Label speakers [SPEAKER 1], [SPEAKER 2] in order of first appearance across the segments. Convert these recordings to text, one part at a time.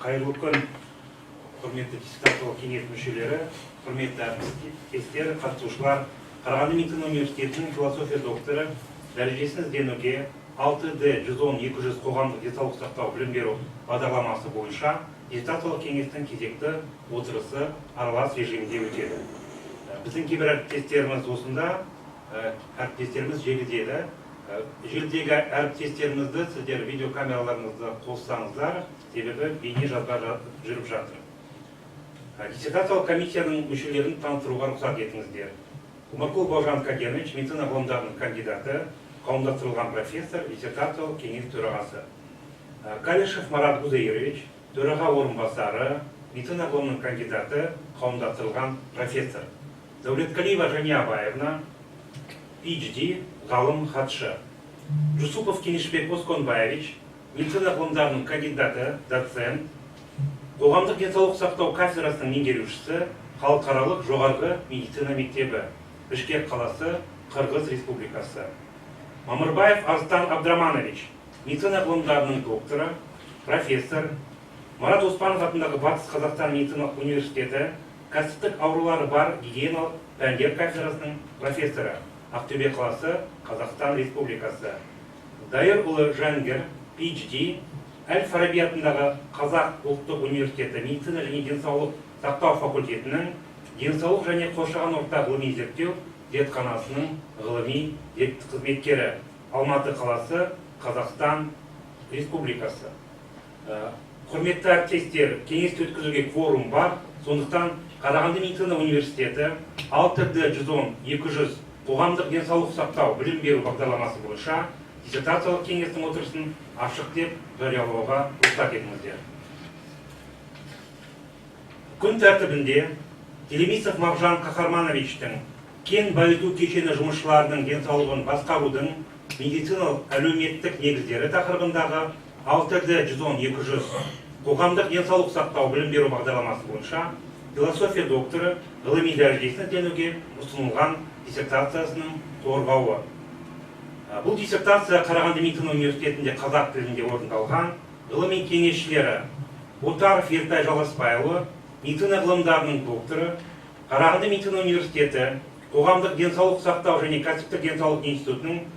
[SPEAKER 1] Қайырлы күн, құрметті диссертациялық кеңес мүшелері, құрметті әріптестер, қатысушылар. Қарағанды медицина университетінің философия докторы дәрежесін ізденуге 6D-110-200 қоғамдық денсаулық сақтау білім беру бағдарламасы бойынша диссертациялық кеңестің кезекті отырысы аралас режимде өтеді. Біздің кейбір әріптестеріміз осында, әріптестеріміз желідегі. Желідегі әріптестерімізді сіздер видеокамераларыңызды қоссаңыздар, себебі бейне жазба жүріп жатыр. Диссертациялық комиссияның мүшелерін таныстыруға рұқсат етіңіздер. Умаркул Бауыржан Каденович, медицина ғылымдарының кандидаты, қауымдастырылған профессор, диссертациялық кеңес төрағасы. Калишев Марат Гузаирович, төраға орынбасары, медицина ғылымының кандидаты, қауымдастырылған профессор. Дәулеткалиева Жания Абаевна, PhD, ғалым хатшы. Жусупов Кенишбек Осконбаевич, медицина ғылымдарының кандидаты, доцент, қоғамдық денсаулық сақтау кафедрасының меңгерушісі, халықаралық жоғарғы медицина мектебі, Бішкек қаласы, Қырғыз Республикасы. Мамырбаев Арстан Абдраманович, медицина ғылымдарының докторы, профессор. Марат Оспанов атындағы Батыс Қазақстан медициналық университеті, кәсіптік аурулары бар гигиеналық пәндер кафедрасының профессоры, Ақтөбе қаласы, Қазақстан Республикасы. Дайыр ұлы Жәнгір, PhD, Әл-Фараби атындағы Қазақ ұлттық университеті медицина және денсаулық сақтау факультетінің денсаулық және қоршаған орта ғылыми зерттеу зертханасының ғылыми қызметкері, Алматы қаласы, Қазақстан Республикасы. Құрметті әріптестер, кеңесті өткізуге кворум бар, сондықтан Қарағанды медицина университеті 6D-110-200 қоғамдық денсаулық сақтау білім беру бағдарламасы бойынша диссертациялық кеңестің отырысын ашық деп жариялауға рұқсат етіңіздер. Күн тәртібінде Телемисов Мағжан Қахармановичтің кен байыту кешені жұмысшыларының денсаулығын басқарудың медициналық әлеуметтік негіздері тақырыбындағы 6D-110-200 қоғамдық денсаулық сақтау білім беру бағдарламасы бойынша философия докторы ғылыми дәрежесін ізденуге ұсынылған диссертациясының қорғауы. Бұл диссертация Қарағанды медицина университетінде қазақ тілінде орындалған. Ғылыми кеңесшілері Отаров Ертай Жаласпайұлы, медицина ғылымдарының докторы, Қарағанды медицина университеті қоғамдық денсаулық сақтау және кәсіптік денсаулық институтының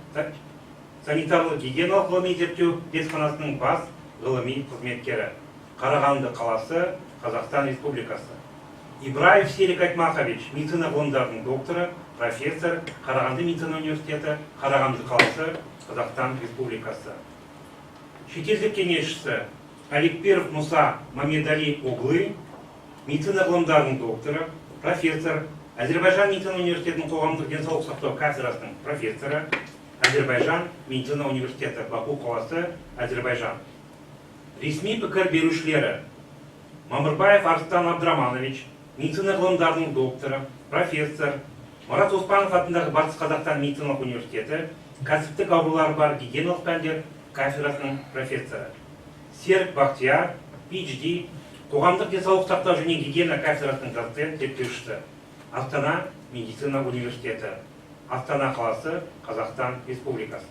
[SPEAKER 1] санитарлық гигиеналық ғылыми зерттеу зертханасының бас ғылыми қызметкері, Қарағанды қаласы, Қазақстан Республикасы. Ибраев Серик Айтмахович, медицина ғылымдарының докторы, профессор, Қарағанды медицина университеті, Қарағанды қаласы, Қазақстан Республикасы. Шетелдік кеңесшісі Аликперов Муса Мамедали Оглы, медицина ғылымдарының докторы, профессор, Әзербайжан медицина университетінің қоғамдық денсаулық сақтау кафедрасының профессоры, Әзербайжан медицина университеті, Баку қаласы, Әзербайжан. Ресми пікір берушілері Мамырбаев Арстан Абдраманович, медицина ғылымдарының докторы, профессор, Марат Оспанов атындағы Батыс Қазақстан медициналық университеті, кәсіптік аурулары бар гигиеналық пәндер кафедрасының профессоры. Серік Бақтияр, PhD, қоғамдық денсаулық сақтау және гигиена кафедрасының доцент зерттеушісі, Астана медицина университеті, Астана қаласы, Қазақстан Республикасы.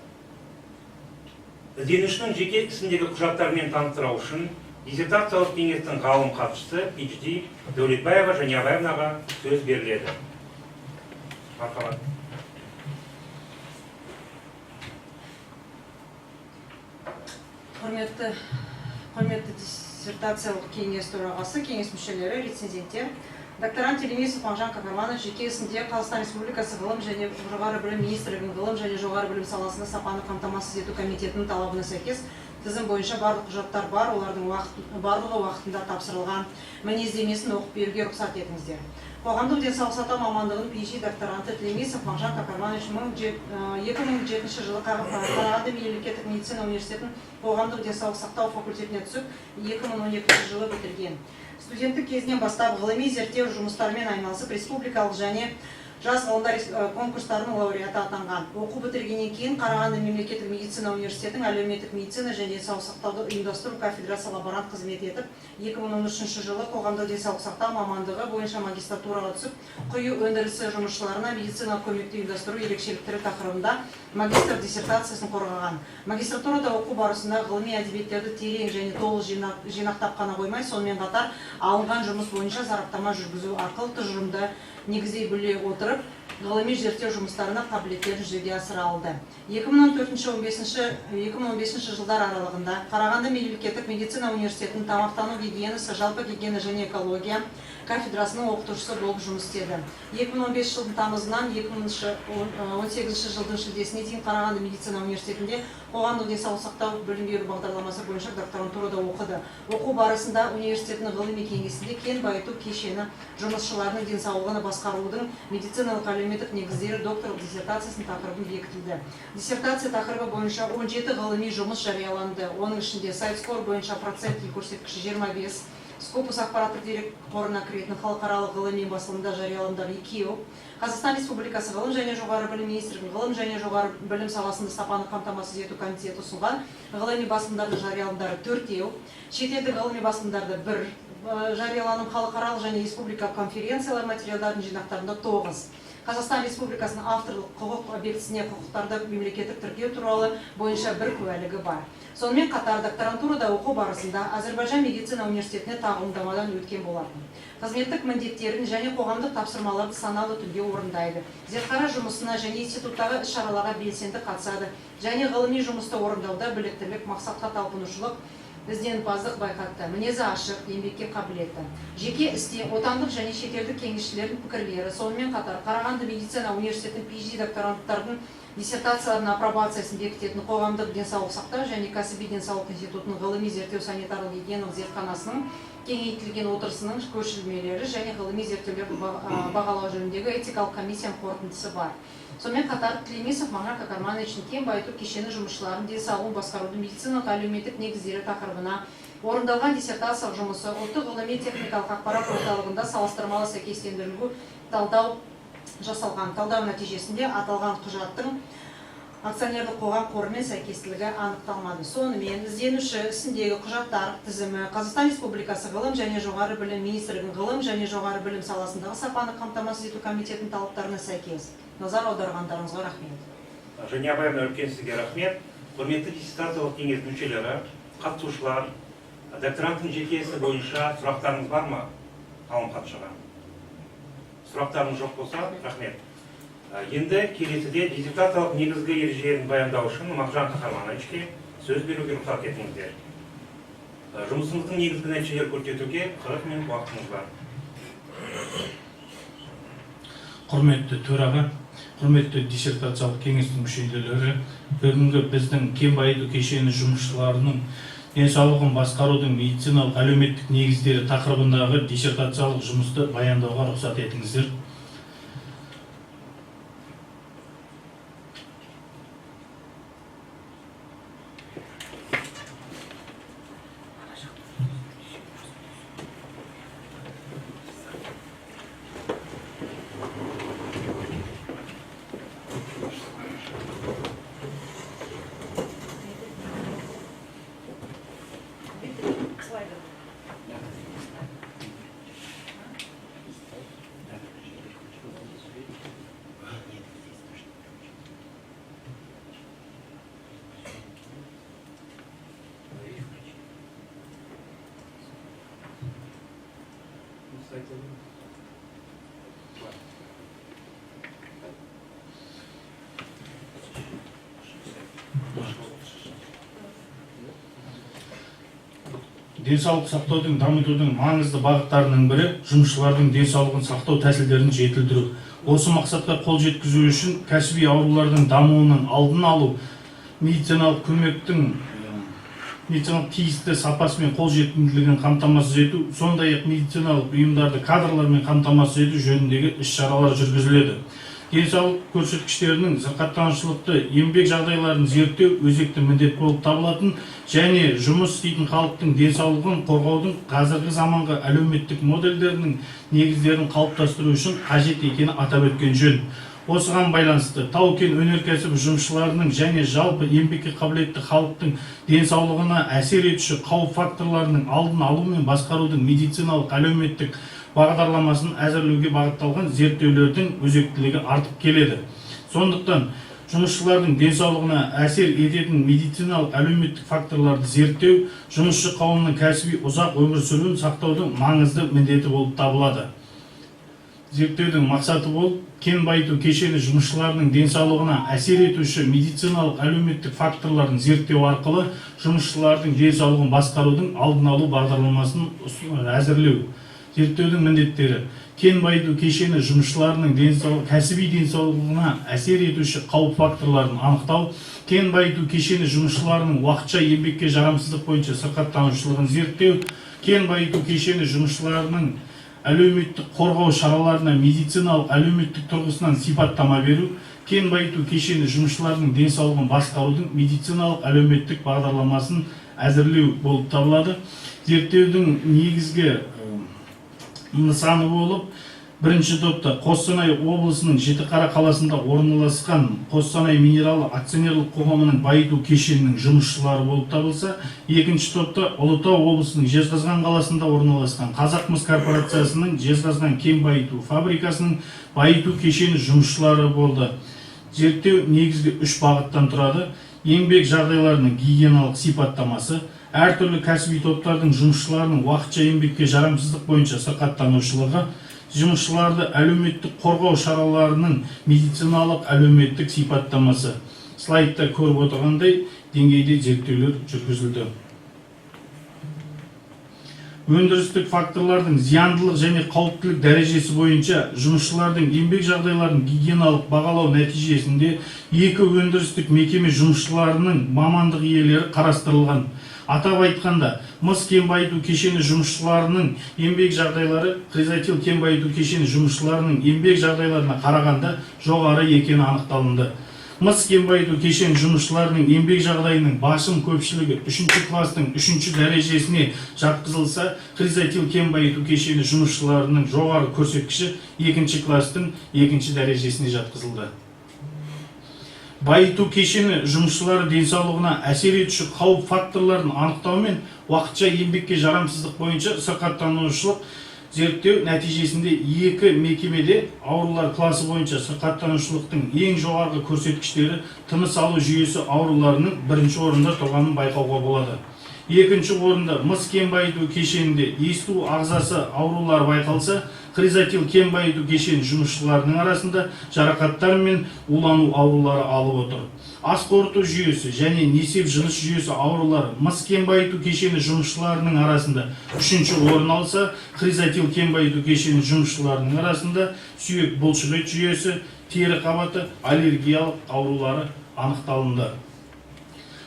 [SPEAKER 1] Ізденушінің жеке ісіндегі құжаттармен таныстыру үшін диссертациялық кеңестің ғалым хатшысы PhD Дәулетбаева Жания Абаевнаға сөз беріледі. Мархабат.
[SPEAKER 2] Құрметті диссертациялық кеңес төрағасы, кеңес мүшелері, рецензенттер, докторант Телемисов Мағжан Қахарманович жеке ісінде Қазақстан Республикасы ғылым және жоғары білім министрлігінің ғылым және жоғары білім саласында сапаны қамтамасыз ету комитетінің талабына сәйкес тізім бойынша барлық құжаттар бар, олардың барлығы уақытында тапсырылған. Мінездемесін оқып беруге рұқсат етіңіздер. Қоғамдық денсаулық сақтау мамандығының PhD докторанты Телемисов Мағжан Қахарманович 2007 жылы Қарағанды мемлекеттік медицина университетінің қоғамдық денсаулық сақтау факультетіне түсіп, 2012 жылы бітірген. Студенттік кезінен бастап ғылыми зерттеу жұмыстарымен айналысып, республикалық және жас ғылымдар конкурстарының лауреаты атанған. Оқу бітіргеннен кейін Қарағанды мемлекеттік медицина университетінің әлеуметтік медицина және денсаулық сақтауды ұйымдастыру кафедрасы лаборант қызмет етіп, 2013 жылы қоғамдық денсаулық сақтау мамандығы бойынша магистратураға түсіп, құю өндірісі жұмысшыларына медициналық көмекті ұйымдастыру ерекшеліктері тақырыбында магистр диссертациясын қорғаған. Магистратурада оқу барысында ғылыми әдебиеттерді терең және толық жинақтап қана қоймай, сонымен қатар алынған жұмыс бойынша сараптама жүргізу арқылы тұжырымды негіздей біле отырып, ғылыми зерттеу жұмыстарына қабілеттерін жүзеге асыра алды. 2014-2015 жылдар аралығында Қарағанды мемлекеттік медицина университетінің тамақтану гигиенасы, жалпы гигиена және экология кафедрасының оқытушысы болып жұмыс істеді. 2015 жылдың тамызынан 2018 жылдың шілдесіне дейін Қарағанды медицина университетінде қоғамдық денсаулық сақтау білім беру бағдарламасы бойынша докторантурада оқыды. Оқу барысында университетінің ғылыми кеңесінде кен байыту кешені жұмысшыларының денсаулығын басқарудың медициналық әлеуметтік негіздері докторлық диссертациясының тақырыбын бекітілді. Диссертация тақырыбы бойынша 17 ғылыми жұмыс жарияланды. Оның ішінде сайт-скор бойынша проценттік көрсеткіші 25, Скопус ақпараттық дерек қорына кіретін халықаралық ғылыми басылымда жарияланымдар 2, Қазақстан Республикасы ғылым және жоғары білім министрлігінің ғылым және жоғары білім саласында сапаны қамтамасыз ету комитеті ұсынған ғылыми басылымдардың жарияланымдары 4, шетелдік ғылыми басылымдарды 1, жарияланым халықаралық және республика конференциялар материалдардың жинақтарында 9. Қазақстан Республикасының авторлық құқық объектісіне құқықтарды мемлекеттік тіркеу туралы бойынша 1 куәлігі бар. Сонымен қатар докторантурада оқу барысында Әзербайжан медицина университетіне тағылымдамадан өткен болатын. Қызметтік міндеттерін және қоғамдық тапсырмаларды саналы түрде орындайды. Зертхана жұмысына және институттағы іс-шараларға белсенді қатысады және ғылыми жұмысты орындауда біліктілік, мақсатқа талпынушылық, ізденімпаздық байқатты. Мінезі ашық, еңбекке қабілетті. Жеке істе отандық және шетелдік кеңесшілердің пікірлері, сонымен қатар Қарағанды медицина университетінің PhD докторанттардың диссертацияларының апробациясын бекітетін қоғамдық денсаулық сақтау және кәсіби денсаулық институтының ғылыми зерттеу санитарлық гигиеналық зертханасының кеңейтілген отырысының көшірмелері және ғылыми зерттеулерді бағалау жөніндегі этикалық комиссияның қорытындысы бар. Сонымен қатар Тілемисов Мағжан Қаһармановичтің кен байыту кешені жұмысшыларының денсаулығын басқарудың медициналық әлеуметтік негіздері тақырыбына орындалған диссертациялық жұмысы ұлттық ғылыми техникалық ақпарат орталығында салыстырмалы сәйкестендірілу талдау жасалған. Талдау нәтижесінде аталған құжаттың акционерлік қоғам қорымен сәйкестілігі анықталмады. Сонымен ізденуші ісіндегі құжаттар тізімі Қазақстан Республикасы ғылым және жоғары білім министрлігінің ғылым және жоғары білім саласындағы сапаны қамтамасыз ету комитетінің талаптарына сәйкес. Назар аударғандарыңызға рахмет.
[SPEAKER 1] Және абайымна үлкен сізге рахмет. Құрметті диссертациялық кеңестің мүшелері, қатысушылар, докторанттың жеке ісі бойынша сұрақтарыңыз бар ма? Қалым хатшыға. Сұрақтарыңыз жоқ болса, рахмет. Енді келесіде диссертациялық негізгі ережелерін баяндау үшін Мағжан Қаһармановичке сөз беруге рұқсат етіңіздер. Жұмысымыздың негізгі нәтижелерін көрсетуге 40 минут уақытымыз бар.
[SPEAKER 3] Құрметті төраға, құрметті диссертациялық кеңестің мүшелері, бүгінгі біздің кен байыту кешені жұмысшыларының денсаулығын басқарудың медициналық әлеуметтік негіздері тақырыбындағы диссертациялық жұмысты баяндауға рұқсат етіңіздер. Денсаулық сақтаудың дамытудың маңызды бағыттарының бірі жұмысшылардың денсаулығын сақтау тәсілдерін жетілдіру. Осы мақсатқа қол жеткізу үшін кәсіби аурулардың дамуының алдын алу, медициналық көмектің тиісті сапасы мен қолжетімділігін қамтамасыз ету, сондай-ақ медициналық ұйымдарды кадрлармен қамтамасыз ету жөніндегі іс-шаралар жүргізіледі. денсаулық көрсеткіштерінің сырқаттанушылықты еңбек жағдайларын зерттеу өзекті міндет болып табылатын және жұмыс істейтін халықтың денсаулығын қорғаудың қазіргі заманғы әлеуметтік модельдерінің негіздерін қалыптастыру үшін қажет екені атап өткен жөн. Осыған байланысты тау-кен өнеркәсібі жұмысшыларының және жалпы еңбекке қабілетті халықтың денсаулығына әсер етуші қауіп факторларының алдын алу мен басқарудың медициналық әлеуметтік бағдарламасын әзірлеуге бағытталған зерттеулердің өзектілігі артып келеді. Сондықтан жұмысшылардың денсаулығына әсер ететін медициналық әлеуметтік факторларды зерттеу жұмысшы қауымның кәсіби ұзақ өмір сүруін сақтаудың маңызды міндеті болып табылады. Зерттеудің мақсаты болып, кен байыту кешені жұмысшыларының денсаулығына әсер етуші медициналық әлеуметтік факторларын зерттеу арқылы жұмысшылардың денсаулығын басқарудың алдын алу бағдарламасын әзірлеу. Зерттеудің міндеттері: кен байыту кешені жұмысшыларының кәсіби денсаулығына әсер етуші қауіп факторларын анықтау, кен байыту кешені жұмысшыларының уақытша еңбекке жарамсыздық бойынша сырқаттанушылығын зерттеу, кен байыту кешені жұмысшыларының әлеуметтік қорғау шараларына медициналық әлеуметтік тұрғысынан сипаттама беру, кен байыту кешені жұмысшыларының денсаулығын басқарудың медициналық әлеуметтік бағдарламасын әзірлеу болып табылады. Зерттеудің негізгі нысаны болып, бірінші топта Қостанай облысының Жетіқара қаласында орналасқан Қостанай минералы акционерлік қоғамының байыту кешенінің жұмысшылары болып табылса, екінші топта Ұлытау облысының Жезқазған қаласында орналасқан Қазақмыс корпорациясының Жезқазған кен байыту фабрикасының байыту кешені жұмысшылары болды. Зерттеу негізгі 3 бағыттан тұрады: еңбек жағдайларының гигиеналық сипаттамасы, әртүрлі кәсіби топтардың жұмысшыларының уақытша еңбекке жарамсыздық бойынша сырқаттанушылығы, жұмысшыларды әлеуметтік қорғау шараларының медициналық әлеуметтік сипаттамасы. Слайдта көріп отырғандай деңгейде зерттеулер жүргізілді. Өндірістік факторлардың зияндылық және қауіптілік дәрежесі бойынша жұмысшылардың еңбек жағдайларын гигиеналық бағалау нәтижесінде 2 өндірістік мекеме жұмысшыларының мамандық иелері қарастырылған. Атап айтқанда, мыс кен байыту кешені жұмысшыларының еңбек жағдайлары Хризотил кен байыту кешені жұмысшыларының еңбек жағдайларына қарағанда жоғары екені анықталынды. Мыс кен байыту кешені жұмысшыларының еңбек жағдайының басым көпшілігі 3-ші кластың 3-ші дәрежесіне жатқызылса, Хризотил кен байыту кешені жұмысшыларының жоғары көрсеткіші 2-ші кластың 2-ші дәрежесіне жатқызылды. Байыту кешені жұмысшылары денсаулығына әсер етуші қауіп факторларын анықтау мен уақытша еңбекке жарамсыздық бойынша сырқаттанушылық зерттеу нәтижесінде 2 мекемеде аурулар класы бойынша сырқаттанушылықтың ең жоғарғы көрсеткіштері тыныс алу жүйесі ауруларының 1-ші орында тұрғанын байқауға болады. 2-ші орында мыс кен байыту кешенінде есту ағзасы аурулары байқалса, Хризотил кен байыту кешені жұмысшыларының арасында жарақаттар мен улану аурулары алып отыр. Ас қорыту жүйесі және несеп жыныс жүйесі аурулары мыс кен байыту кешені жұмысшыларының арасында 3-ші орын алса, Хризотил кен байыту кешені жұмысшыларының арасында сүйек бұлшықет жүйесі, тері қабаты, аллергиялық аурулары анықталынды.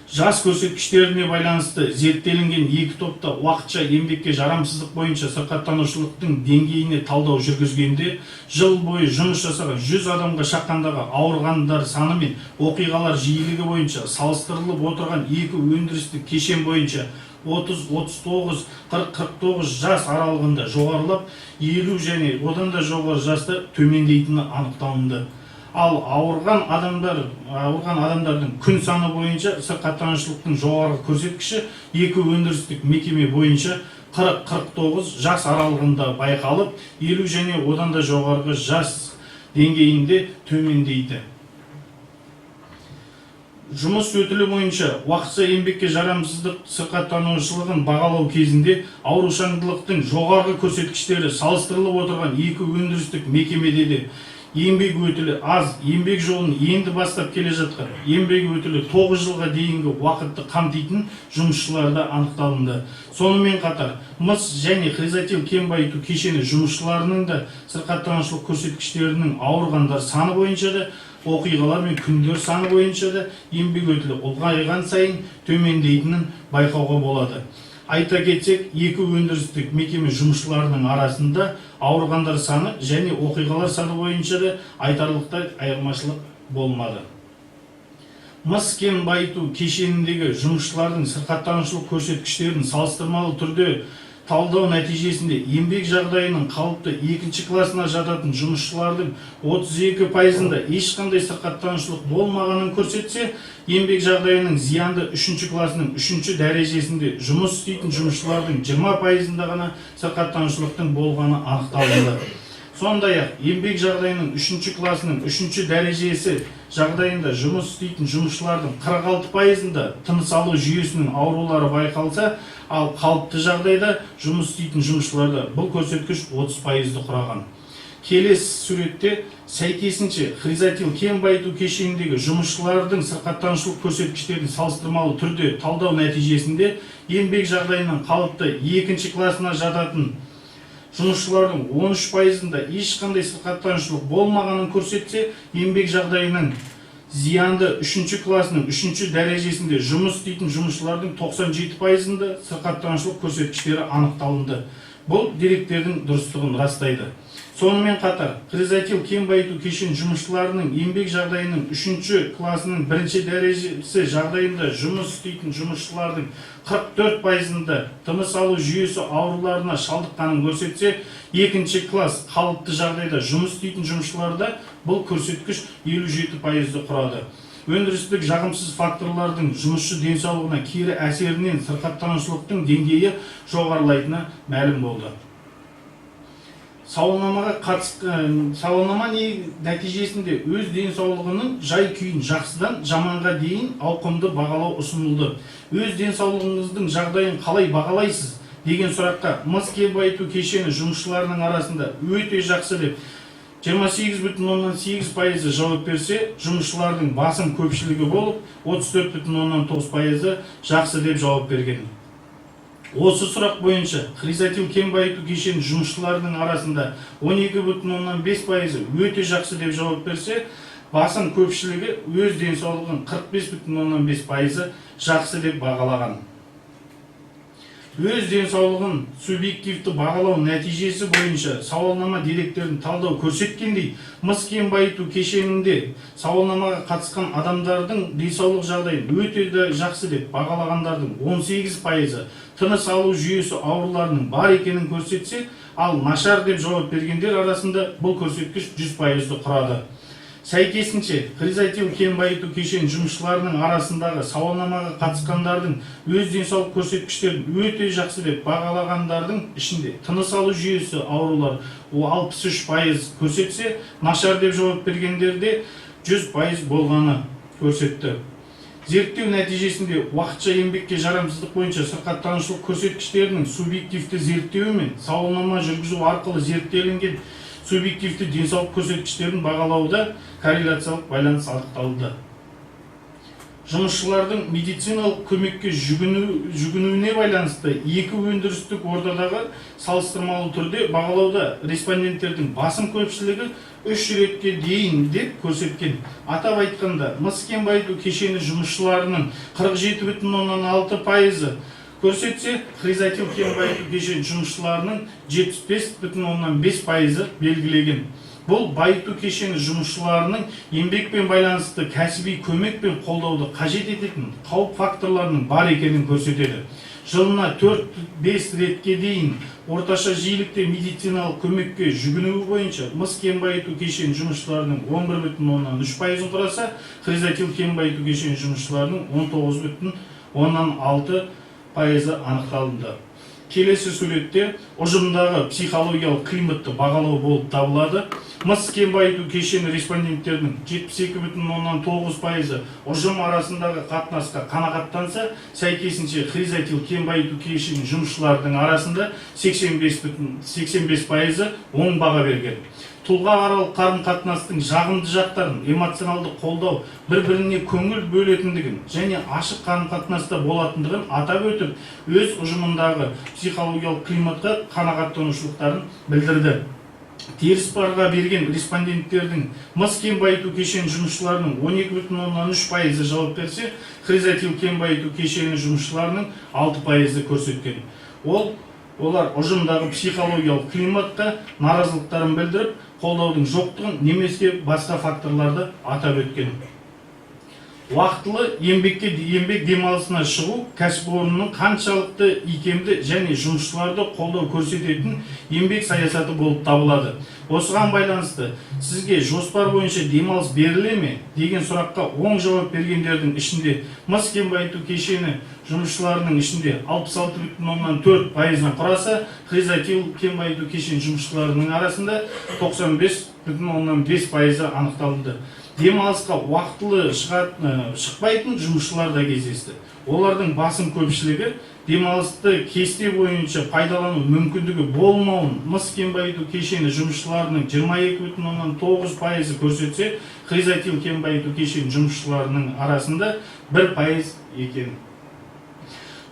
[SPEAKER 3] Жас көрсеткіштеріне байланысты зерттелінген 2 топта уақытша еңбекке жарамсыздық бойынша сырқаттанушылықтың деңгейіне талдау жүргізгенде, жыл бойы жұмыс жасаған 100 адамға шаққандағы ауырғандар саны мен оқиғалар жиілігі бойынша салыстырылып отырған 2 өндірістік кешен бойынша 30, 39, 40, 49 жас аралығында жоғарылап, 50 және одан да жоғары жаста төмендейтіні анықталынды. Ал ауырған адамдардың күн саны бойынша сырқаттанушылықтың жоғары көрсеткіші 2 өндірістік мекеме бойынша 40-49 жас аралығында байқалып, 50 және одан да жоғарғы жас деңгейінде төмендейді. Жұмыс өтілі бойынша уақытша еңбекке жарамсыздық сырқаттанушылығын бағалау кезінде аурушаңдылықтың жоғарғы көрсеткіштері салыстырылып отырған 2 өндірістік мекемеде де еңбек өтілі аз, еңбек жолын енді бастап келе жатқан, еңбек өтілі 9 жылға дейінгі уақытты қамтитын жұмысшыларда анықталынды. Сонымен қатар, мыс және Хризотил кен байыту кешені жұмысшыларының да сырқаттанушылық көрсеткіштерінің ауырғандар саны бойынша да, оқиғалар мен күндер саны бойынша да еңбек өтілі ұлғайған сайын төмендейтінін байқауға болады. Айта кетсек, 2 өндірістік мекеме жұмысшыларының арасында ауырғандар саны және оқиғалар саны бойынша да айтарлықтай айырмашылық болмады. Мыс кен байыту кешеніндегі жұмысшылардың сырқаттанушылық көрсеткіштерін салыстырмалы түрде талдау нәтижесінде еңбек жағдайының қалыпты екінші классына жататын жұмысшылардың 32%-ында ешқандай сырқаттанушылық болмағанын көрсетсе, еңбек жағдайының зиянды үшінші классының үшінші дәрежесінде жұмыс істейтін жұмысшылардың 20%-ында ғана сырқаттанушылықтың болғаны анықталды. Сондай-ақ, еңбек жағдайының үшінші классының үшінші дәрежесі жағдайында жұмыс істейтін жұмысшылардың 46%-ында тыныс алу жүйесінің аурулары байқалса, ал қалыпты жағдайда жұмыс істейтін жұмысшыларда бұл көрсеткіш 30%-ды құраған. Келесі суретте сәйкесінше хризотил кен байыту кешеніндегі жұмысшылардың сырқаттанушылық көрсеткіштерін салыстырмалы түрде талдау нәтижесінде еңбек жағдайының қалыпты екінші классына жататын жұмысшылардың 13%-ында ешқандай сырқаттанушылық болмағанын көрсетсе, еңбек жағдайының зиянды үшінші классының үшінші дәрежесінде жұмыс істейтін жұмысшылардың 97%-ында сырқаттанушылық көрсеткіштері анықталынды. Бұл деректердің дұрыстығын растайды. Сонымен қатар, хризотил кен байыту кешен жұмысшыларының еңбек жағдайының үшінші классының бірінші дәрежесі жағдайында жұмыс істейтін жұмысшылардың 44%-ында тыныс алу жүйесі ауруларына шалдыққанын көрсетсе, екінші класс қалыпты жағдайда жұмыс істейтін жұмысшыларда бұл көрсеткіш 57%-ды құрады. Өндірістік жағымсыз факторлардың жұмысшы денсаулығына кері әсерінен сырқаттанушылықтың деңгейі жоғарылайтыны мәлім болды. Сауалнама нәтижесінде өз денсаулығының жай күйін жақсыдан жаманға дейін ауқымды бағалау ұсынылды. Өз денсаулығыңыздың жағдайын қалай бағалайсыз деген сұраққа мыс кен байыту кешені жұмысшыларының арасында өте жақсы деп 28,8% жауап берсе, жұмысшылардың басым көпшілігі болып, 34,9% жақсы деп жауап берген. Осы сұрақ бойынша хризотил кен байыту кешені жұмысшыларының арасында 12,5% өте жақсы деп жауап берсе, басым көпшілігі өз денсаулығын 45,5% жақсы деп бағалаған. Өз денсаулығын субъективті бағалау нәтижесі бойынша сауалнама деректерін талдау көрсеткендей, мыс кен байыту кешенінде сауалнамаға қатысқан адамдардың денсаулық жағдайын өте жақсы деп бағалағандардың 18% тыныс алу жүйесі ауруларының бар екенін көрсетсе, ал нашар деп жауап бергендер арасында бұл көрсеткіш 100%-ды құрады. Сәйкесінше, хризотил кен байыту кешен жұмысшыларының арасындағы сауалнамаға қатысқандардың өз денсаулық көрсеткіштерін өте жақсы деп бағалағандардың ішінде тыныс алу жүйесі аурулар 63% көрсетсе, нашар деп жауап бергендерде 100% болғаны көрсетті. Зерттеу нәтижесінде уақытша еңбекке жарамсыздық бойынша сырқаттанушылық көрсеткіштерінің субъективті зерттеуі мен сауалнама жүргізу арқылы зерттелінген субъективті денсаулық көрсеткіштерін бағалауда корреляциялық байланыс анықталды. Жұмысшылардың медициналық көмекке жүгінуіне байланысты екі өндірістік ордадағы салыстырмалы түрде бағалауда респонденттердің басым көпшілігі 3 ретке дейін деп көрсеткен. Атап айтқанда, мыс кен байыту кешені жұмысшыларының 47,6% көрсетсе, хризотил кен байыту кешені жұмысшыларының 75,5% белгілеген. Бұл байыту кешені жұмысшыларының еңбекпен байланысты кәсіби көмек пен қолдауды қажет ететін қауіп факторларының бар екенін көрсетеді. Жылына 4-5 ретке дейін орташа жиілікте медициналық көмекке жүгінуі бойынша мыс кен байыту кешені жұмысшыларының 11,3% құраса, хризотил кен байыту кешені жұмысшыларының 19,6% анықталынды. Келесі суретте ұжымдағы психологиялық климатты бағалау болып табылады. Мыс кен байыту кешені респонденттердің 72,9% ұжым арасындағы қатынасқа қанағаттанса, сәйкесінше хризотил кен байыту кешені жұмысшылардың арасында 85% оң баға берген. Тұлғааралық қарым-қатынастың жағымды жақтарын, эмоционалды қолдау, бір-біріне көңіл бөлетіндігін және ашық қарым-қатынаста болатындығын атап өтіп, өз ұжымындағы психологиялық климатқа қанағаттанушылықтарын білдірді. Теріс барға берген респонденттердің мыс кен байыту кешені жұмысшыларының 12,3% жауап берсе, хризотил кен байыту кешені жұмысшыларының 6% көрсеткен. Ол олар ұжымдағы психологиялық климатқа наразылықтарын білдіріп, қолдаудың жоқтығын немесе басқа факторларды атап өткен. Уақытылы еңбек демалысына шығу кәсіпорынның қаншалықты икемді және жұмысшыларды қолдау көрсететін еңбек саясаты болып табылады. Осыған байланысты сізге жоспар бойынша демалыс беріле ме деген сұраққа оң жауап бергендердің ішінде мыс кен байыту кешені жұмысшыларының ішінде 66,4%-ын құраса, хризотил кен байыту кешені жұмысшыларының арасында 95,5%-ы анықталды. Демалысқа уақытылы шықпайтын жұмысшылар да кездесті. Олардың басым көпшілігі демалысты кесте бойынша пайдалану мүмкіндігі болмауын мыс кен байыту кешені жұмысшыларының 22,9%-ы көрсетсе, хризотил кен байыту кешені жұмысшыларының арасында 1% екен.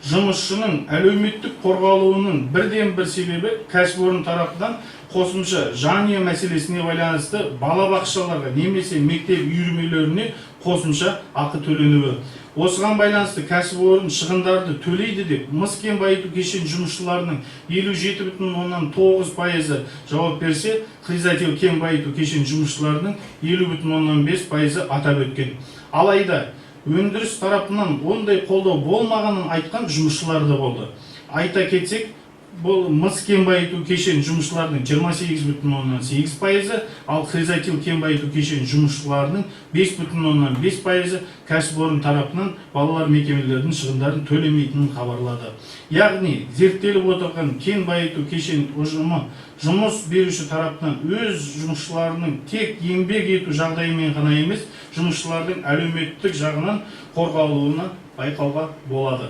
[SPEAKER 3] Жұмысшының әлеуметтік қорғалуының бірден-бір себебі кәсіпорын тарапынан қосымша жанұя мәселесіне байланысты балабақшаларға немесе мектеп үйірмелеріне қосымша ақы төленуі. Осыған байланысты кәсіпорын шығындарды төлейді деп мыс кен байыту кешені жұмысшыларының 57,9%-ы жауап берсе, хризотил кен байыту кешені жұмысшыларының 50,5%-ы атап өткен. Алайда өндіріс тарапынан ондай қолдау болмағанын айтқан жұмысшылар да болды. Айта кетсек, бұл мыс кен байыту кешені жұмысшыларының 28,8%, ал хризотил кен байыту кешені жұмысшыларының 5,5%-ы кәсіпорын тарапынан балалар мекемелердің шығындарын төлемейтінін хабарлады. Яғни, зерттеліп отырған кен байыту кешені ұжымы жұмыс беруші тарапынан өз жұмысшыларының тек еңбек ету жағдайымен ғана емес, жұмысшылардың әлеуметтік жағынан қорғалуына байқауға болады.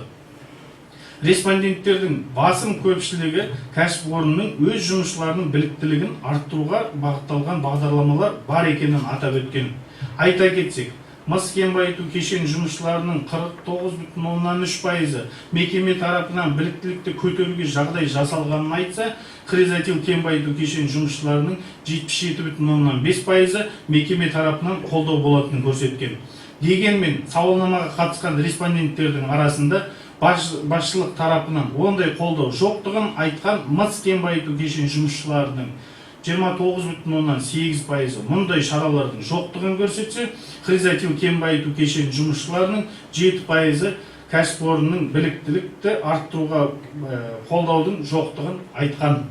[SPEAKER 3] Респонденттердің басым көпшілігі кәсіпорынның өз жұмысшыларының біліктілігін арттыруға бағытталған бағдарламалар бар екенін атап өткен. Айта кетсек, мыс кен байыту кешені жұмысшыларының 49,3%-ы мекеме тарапынан біліктілікті көтеруге жағдай жасалғанын айтса, хризотил кен байыту кешені жұмысшыларының 77,5%-ы мекеме тарапынан қолдау болатынын көрсеткен. Дегенмен, сауалнамаға қатысқан респонденттердің арасында басшылық тарапынан ондай қолдау жоқтығын айтқан мыс кен байыту кешені жұмысшыларының 29,8%-ы мұндай шаралардың жоқтығын көрсетсе, хризотил кен байыту кешені жұмысшыларының 7%-ы кәсіпорынның біліктілікті арттыруға қолдаудың жоқтығын айтқан.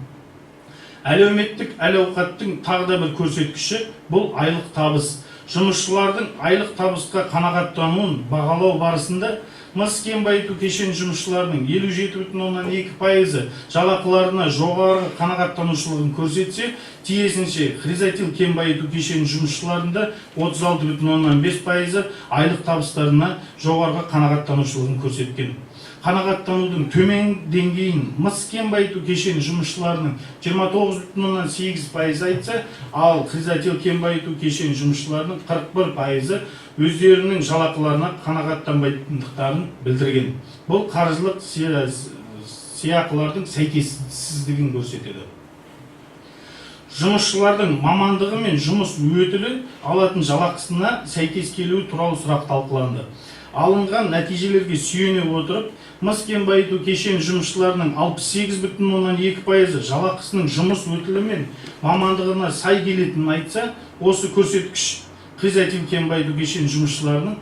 [SPEAKER 3] Әлеуметтік әл-ауқаттың тағы да бір көрсеткіші бұл айлық табыс. Жұмысшылардың айлық табысқа қанағаттануын бағалау барысында мыс кен байыту кешені жұмысшыларының 57,2%-ы жалақыларына жоғары қанағаттанушылығын көрсетсе, тиесінше хризотил кен байыту кешені жұмысшыларында 36,5%-ы айлық табыстарына жоғары қанағаттанушылығын көрсеткен. Қанағаттанудың төмен деңгейін мыс кен байыту кешені жұмысшыларының 29,8% айтса, ал хризотил кен байыту кешені жұмысшыларының 41%-ы өздерінің жалақыларына қанағаттанбайтындықтарын білдірген. Бұл қаржылық сыйақылардың сәйкессіздігін көрсетеді. Жұмысшылардың мамандығы мен жұмыс өтілі алатын жалақысына сәйкес келуі туралы сұрақ талқыланды. Алынған нәтижелерге сүйене отырып, мыс кен байыту кешені жұмысшыларының 68,2%-ы жалақысының жұмыс өтілі мен мамандығына сай келетінін айтса, осы көрсеткіш хризотил кен байыту кешені жұмысшыларының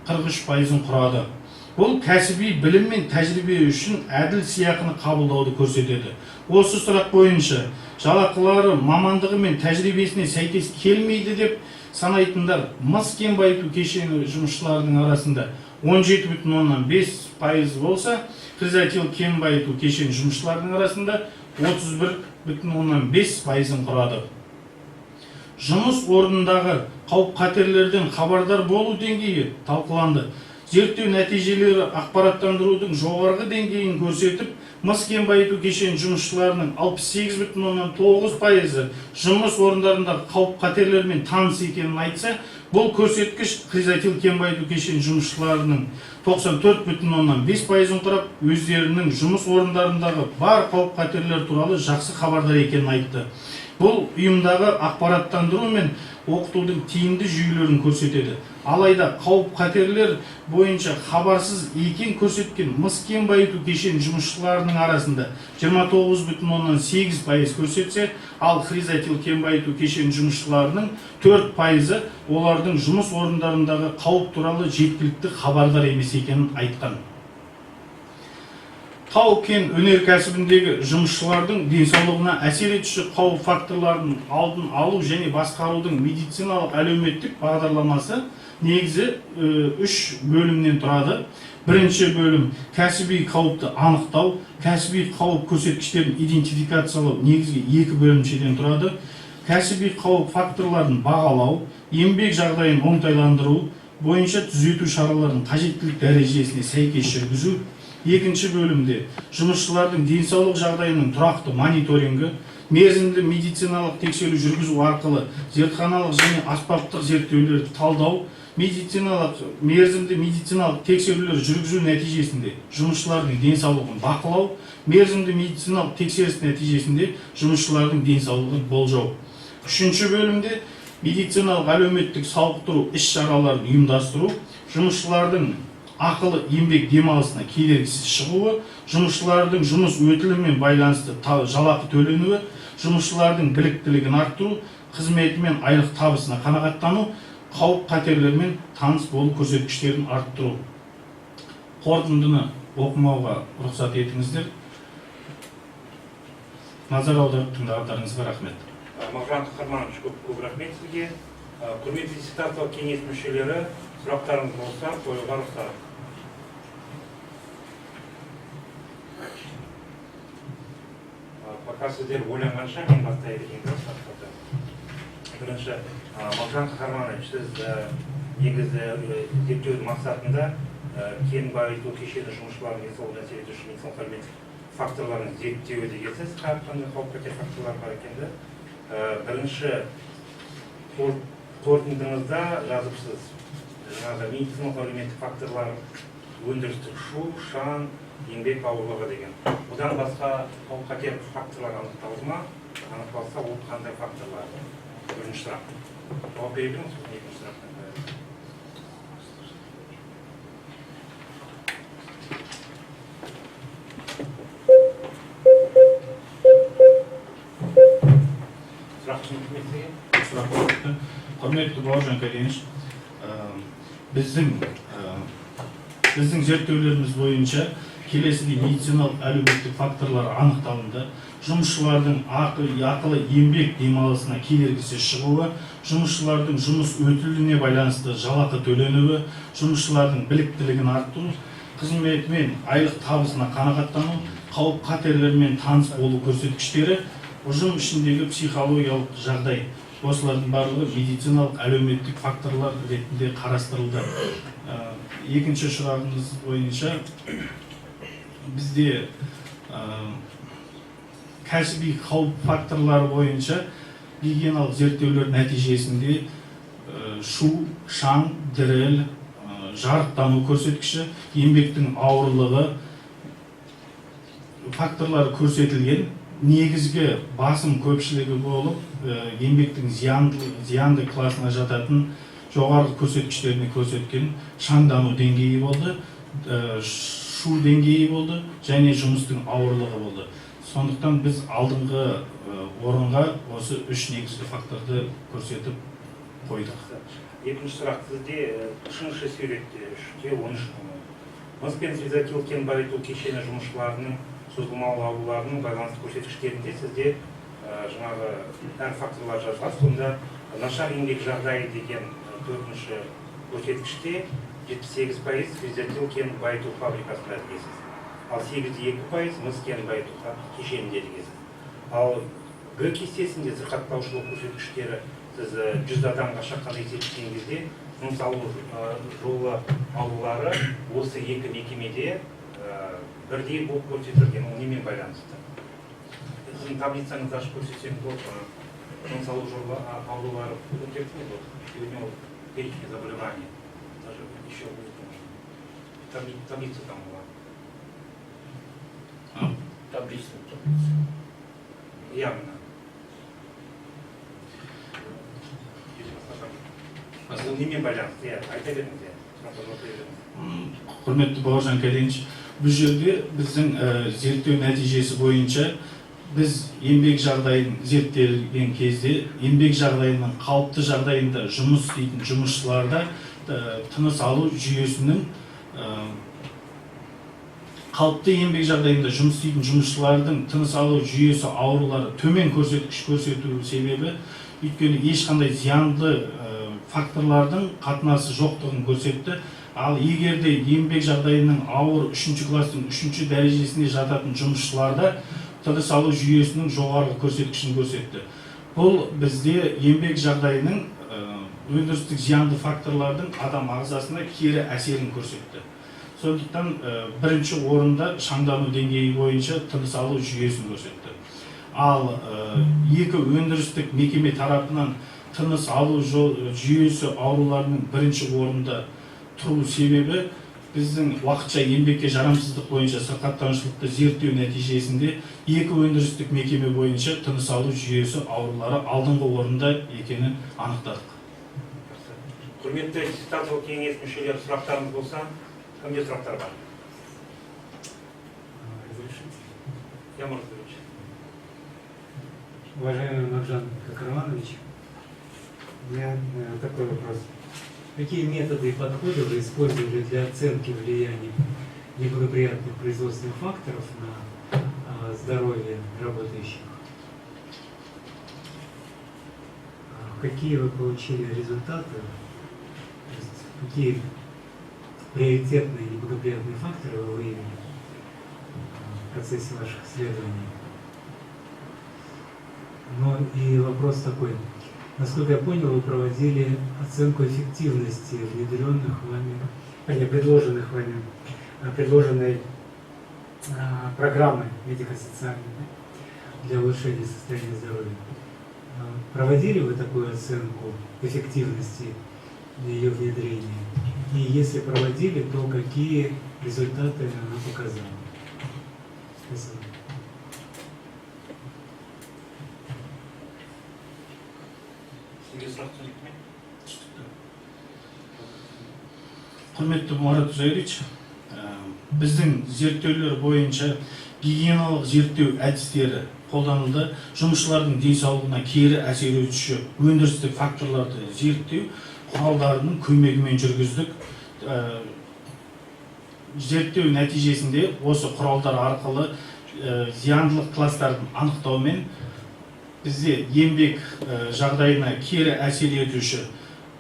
[SPEAKER 3] 43%-ын құрады. Бұл кәсіби білім мен тәжірибе үшін әділ сыйақыны қабылдауды көрсетеді. Осы сұрақ бойынша жалақылары мамандығы мен тәжірибесіне сәйкес келмейді деп санайтындар мыс кен байыту кешені жұмысшыларының арасында 17,5% болса, хризотил кен байыту кешені жұмысшыларының арасында 31,5%-ын құрады. Жұмыс орнындағы қауіп-қатерлерден хабардар болу деңгейі талқыланды. Зерттеу нәтижелері ақпараттандырудың жоғарғы деңгейін көрсетіп, мыс кен байыту кешені жұмысшыларының 68,9%-ы жұмыс орындарындағы қауіп-қатерлермен таныс екенін айтса, бұл көрсеткіш хризотил кен байыту кешені жұмысшыларының 94,5%-ын құрап, өздерінің жұмыс орындарындағы бар қауіп-қатерлер туралы жақсы хабардар екенін айтты. Бұл ұйымдағы ақпараттандыру мен оқытудың тиімді жүйелерін көрсетеді. Алайда қауіп қатерлер бойынша хабарсыз екен көрсеткен мыс кен байыту кешен жұмысшыларының арасында 29,8% көрсетсе, ал хризотил кен байыту кешен жұмысшыларының 4% олардың жұмыс орындарындағы қауіп туралы жеткілікті хабардар емес екенін айтқан. Тау кен өнеркәсібіндегі жұмысшылардың денсаулығына әсер етуші қауіп факторларын алдын алу және басқарудың медициналық әлеуметтік бағдарламасы негізі 3 бөлімнен тұрады. Бірінші бөлім кәсіби қауіпті анықтау, кәсіби қауіп көрсеткіштерін идентификациялау негізгі 2 бөлімшеден тұрады. Кәсіби қауіп факторларын бағалау, еңбек жағдайын оңтайландыру бойынша түзету шараларын қажеттілік дәрежесіне сәйкес жүргізу. Екінші бөлімде жұмысшылардың денсаулық жағдайының тұрақты мониторингі, мерзімді медициналық тексеру жүргізу арқылы зертханалық және аспаптық зерттеулерді талдау, мерзімді медициналық тексерулер жүргізу нәтижесінде жұмысшылардың денсаулығын бақылау, мерзімді медициналық тексеріс нәтижесінде жұмысшылардың денсаулығын болжау. Үшінші бөлімде медициналық әлеуметтік сауықтыру іс-шараларын ұйымдастыру, жұмысшылардың ақылы еңбек демалысына кедергісіз шығуы, жұмысшылардың жұмыс өтілімен байланысты жалақы төленуі, жұмысшылардың біліктілігін арттыру, қызметі мен айлық табысына қанағаттану, қауіп қатерлермен таныс болу көрсеткіштерін арттыру. Қорытындыны оқымауға рұқсат етіңіздер. Назар аударып тыңдағандарыңызға рахмет.
[SPEAKER 1] Мағжан Қаһарманович, көп рахмет сізге. Құрметті диссертациялық кеңес мүшелері, сұрақтарыңыз болса, қоюға рұқсат. Пока сіздер ойланғанша мен бастай берейін. Бірінші, Мағжан Қаһарманович, сіз негізі зерттеудің мақсатында кен байыту кешені жұмысшылардың денсаулығына әсер етуші медициналық әлеуметтік факторларын зерттеуі дегенсіз, қандай қауіп қатер факторлар бар екенді. Бірінші қорытындыңызда жазыпсыз. Медициналық әлеуметтік факторлар өндірістік шу, шаң, еңбек ауырлығы деген. Одан басқа қауіп қатер факторлар анықталды ма? Анықталса, ол қандай факторлар? Бірінші сұрақ. Жауап бере беріңіз, екінші сұрақтан қояды. Сұрақ үшін үкімет
[SPEAKER 3] Құрметті Бауыржан Кәленович, біздің зерттеулеріміз бойынша келесідей медициналық әлеуметтік факторлар анықталынды. Жұмысшылардың ақылы еңбек демалысына кедергісіз шығуы, жұмысшылардың жұмыс өтіліне байланысты жалақы төленуі, жұмысшылардың біліктілігін арттыру, қызметі мен айлық табысына қанағаттану, қауіп қатерлермен таныс болу көрсеткіштері, ұжым ішіндегі психологиялық жағдай. Осылардың барлығы медициналық әлеуметтік факторлар ретінде қарастырылды. Екінші сұрағыңыз бойынша бізде кәсіби қауіп факторлары бойынша гигиеналық зерттеулер нәтижесінде шу, шаң, діріл, жарықтану көрсеткіші, еңбектің ауырлығы факторлары көрсетілген. Негізгі басым көпшілігі болып, еңбектің зиянды класына жататын жоғарғы көрсеткіштеріне көрсеткен шаңдану деңгейі болды, шу деңгейі болды және жұмыстың ауырлығы болды. Сондықтан біз алдыңғы орынға осы 3 негізгі факторды көрсетіп қойдық.
[SPEAKER 1] Екінші сұрақ сізде үшінші суретте 3-13 мыс пен хризотил кен байыту кешені жұмысшыларының созылмалы ауруларының байланысты көрсеткіштерінде сізде жаңағы әр факторлар жазылған. Сонда нашар еңбек жағдайы деген 4-ші көрсеткіште 78% хризотил кен байыту фабрикасында дегенсіз. Ал 8,2% мыс кен байыту кешенінде дегенсіз. Ал Г кестесінде сырқаттаушылық көрсеткіштері сіз 100 адамға шаққанда есептеген кезде тыныс алу жолы аурулары осы екі мекемеде бірдей болып көрсетілген. Ол немен байланысты? Сіздің таблицаңызды ашып көрсетсеңіз болады. Тыныс алу жолы аурулары көтерілген болады. Сегодня перечень заболеваний. Даже еще таблица там была.
[SPEAKER 4] Таблица.
[SPEAKER 1] Явно. Бұл немен байланысты? Айта беріңіз.
[SPEAKER 3] Құрметті Бауыржан Кәленович, бұл жерде біздің зерттеу нәтижесі бойынша біз еңбек жағдайын зерттелген кезде еңбек жағдайының қалыпты жағдайында жұмыс істейтін жұмысшыларда тыныс алу жүйесінің қалыпты еңбек жағдайында жұмыс істейтін жұмысшылардың тыныс алу жүйесі аурулары төмен көрсеткіш көрсету себебі өйткені ешқандай зиянды факторлардың қатынасы жоқтығын көрсетті. Ал егер де еңбек жағдайының ауыр 3-ші кластың 3-ші дәрежесіне жататын жұмысшыларда тыныс алу жүйесінің жоғарғы көрсеткішін көрсетті. Бұл бізде еңбек жағдайының өндірістік зиянды факторлардың адам ағзасына кері әсерін көрсетті. Сондықтан бірінші орында шаңдану деңгейі бойынша тыныс алу жүйесін көрсетті. Ал екі өндірістік мекеме тарапынан тыныс алу жүйесі ауруларының бірінші орында тұру себебі біздің уақытша еңбекке жарамсыздық бойынша сырқаттанушылықты зерттеу нәтижесінде екі өндірістік мекеме бойынша тыныс алу жүйесі аурулары алдыңғы орында екенін анықтадық.
[SPEAKER 1] Құрметті диссертациялық кеңес мүшелері, сұрақтарыңыз болса, кімде сұрақтар бар?
[SPEAKER 4] Уважаемый Мағжан Кахарманович, у меня такой вопрос. Какие методы и подходы вы использовали для оценки влияния неблагоприятных производственных факторов на здоровье работающих? Какие вы получили результаты? То есть, какие приоритетные неблагоприятные факторы вы выявили в процессе ваших исследований? Ну и вопрос такой. Насколько я понял, вы проводили оценку эффективности предложенной программы медико-социальной для улучшения состояния здоровья. Проводили вы такую оценку эффективности ее внедрения? И если проводили, то какие результаты она показала? Спасибо.
[SPEAKER 3] Құрметті Марат Зайрич, біздің зерттеулер бойынша гигиеналық зерттеу әдістері қолданылды. Жұмысшылардың денсаулығына кері әсер етуші өндірістік факторларды зерттеу құралдарының көмегімен жүргіздік. Зерттеу нәтижесінде осы құралдар арқылы зияндылық кластарын анықтаумен бізде еңбек жағдайына кері әсер етуші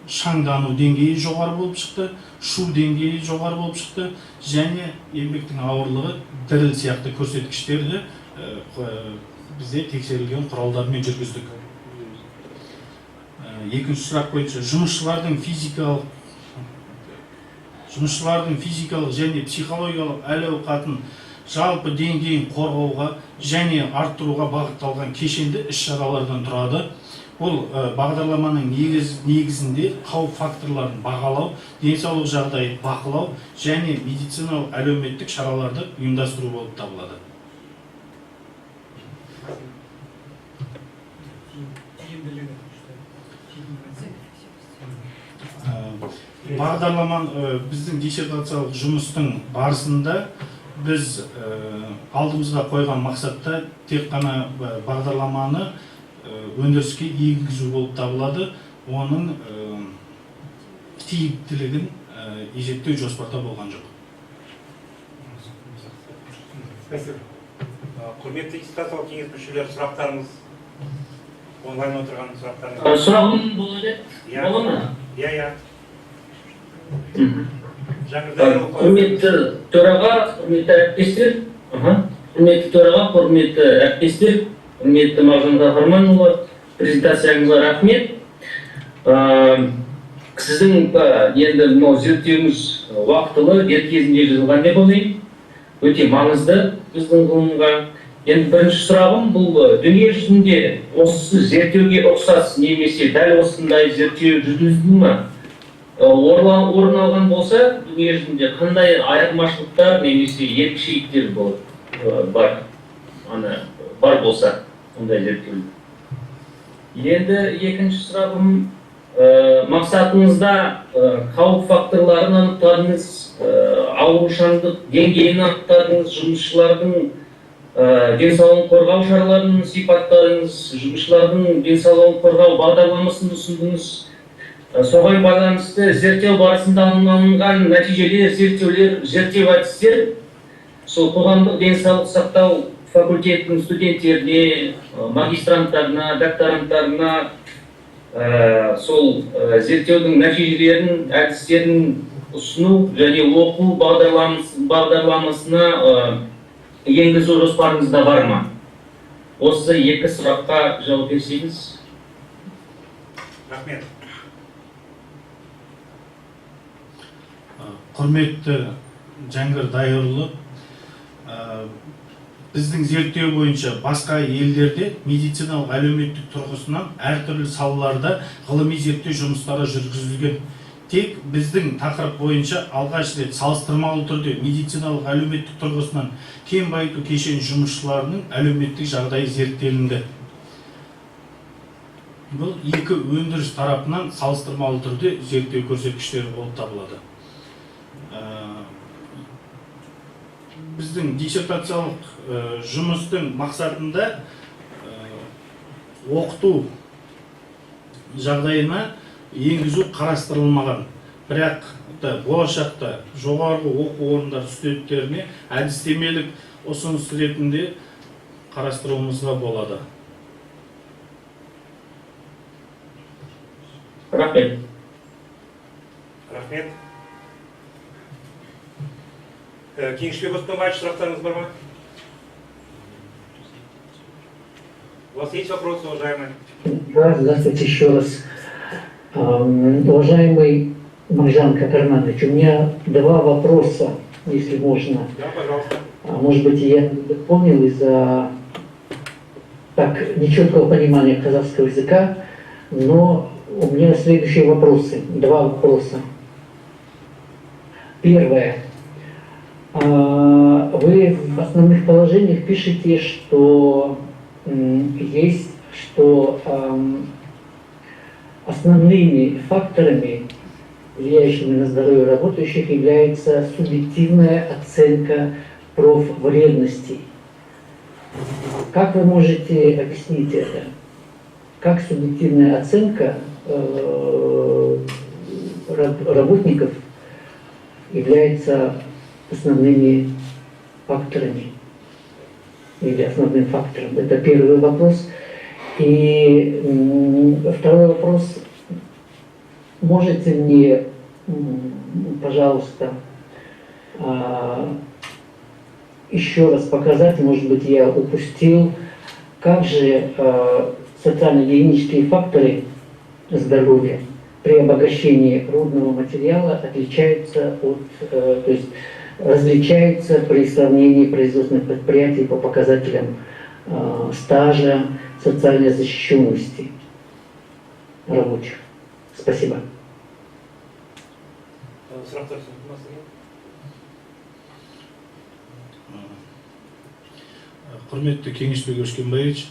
[SPEAKER 3] шаңдану деңгейі жоғары болып шықты, шу деңгейі жоғары болып шықты, және еңбектің ауырлығы діріл сияқты көрсеткіштерді бізде тексерілген құралдармен жүргіздік. Екінші сұрақ бойынша жұмысшылардың физикалық және психологиялық әл-ауқатын жалпы деңгейін қорғауға және арттыруға бағытталған кешенді іс-шаралардан тұрады. Бұл бағдарламаның негізінде қауіп факторларын бағалау, денсаулық жағдайын бақылау және медициналық әлеуметтік шараларды ұйымдастыру болып табылады. Біздің диссертациялық жұмыстың барысында біз алдымызға қойған мақсатта тек қана бағдарламаны өндіріске енгізу болып табылады. Оның тиімділігін есептеу жоспарда болған жоқ.
[SPEAKER 1] Құрметті диссертациялық кеңес мүшелері, сұрақтарыңыз, онлайн отырған сұрақтарыңыз.
[SPEAKER 5] Сұрағым болады ма?
[SPEAKER 1] Иә.
[SPEAKER 5] Құрметті төраға, құрметті әріптестер, құрметті Мағжан Кахарманұлы, презентацияңызға рахмет. Сіздің енді мынау зерттеуіңіз уақытылы, дер кезінде жазылған деп ойлаймын. Өте маңызды біздің ғылымға. Енді бірінші сұрағым, бұл дүние жүзінде осы зерттеуге ұқсас немесе дәл осындай зерттеу жүргізілді ме? Орын алған болса, дүние жүзінде қандай айырмашылықтар немесе ерекшеліктер бар болса, ондай зерттеу. Енді екінші сұрағым, мақсатыңызда қауіп факторларын анықтадыңыз, аурушаңдық деңгейін анықтадыңыз, жұмысшылардың денсаулығын қорғау шараларын сипаттадыңыз, жұмысшылардың денсаулығын қорғау бағдарламасын ұсындыңыз. Соған байланысты зерттеу барысында алынған нәтижелер, зерттеу әдістер сол қоғамдық денсаулық сақтау факультетінің студенттеріне, магистранттарына, докторанттарына сол зерттеудің нәтижелерін, әдістерін ұсыну және оқу бағдарламасына енгізу жоспарыңызда бар ма? Осы екі сұраққа жауап берсеңіз.
[SPEAKER 1] Рахмет.
[SPEAKER 3] Құрметті Жаңгір Дайырұлы, біздің зерттеу бойынша басқа елдерде медициналық әлеуметтік тұрғысынан әртүрлі салаларда ғылыми зерттеу жұмыстары жүргізілген. Тек біздің тақырып бойынша алғаш рет салыстырмалы түрде медициналық әлеуметтік тұрғысынан кен байыту кешені жұмысшыларының әлеуметтік жағдайы зерттелінді. Бұл екі өндіріс тарапынан салыстырмалы түрде зерттеу көрсеткіштері болып табылады. Біздің диссертациялық жұмыстың мақсатында оқыту жағдайына енгізу қарастырылмаған. Бірақ болашақта жоғарғы оқу орындары студенттеріне әдістемелік ұсыныс ретінде қарастыруымызға болады.
[SPEAKER 5] Рахмет.
[SPEAKER 1] Рахмет. Кеңшілік Оспанбаевич, сұрақтарыңыз бар ма? У вас есть вопросы, уважаемые?
[SPEAKER 6] Да, здравствуйте еще раз. Уважаемый Мағжан Кахарманович, у меня два вопроса, если можно.
[SPEAKER 1] Да, пожалуйста.
[SPEAKER 6] Может быть, я не понял из-за так нечеткого понимания казахского языка, но у меня следующие вопросы, два вопроса. Первое. Вы в основных положениях пишете, что основными факторами, влияющими на здоровье работающих, является субъективная оценка профвредностей. Как вы можете объяснить это? Как субъективная оценка работников является основными факторами или основным фактором? Это первый вопрос. И второй вопрос. Можете мне, пожалуйста, еще раз показать, может быть, я упустил, как же социально-гигиенические факторы здоровья при обогащении рудного материала отличаются то есть различаются при сравнении производственных предприятий по показателям стажа, социальной защищенности рабочих. Спасибо.
[SPEAKER 3] Құрметті Кеңесбек Өшкенбаевич,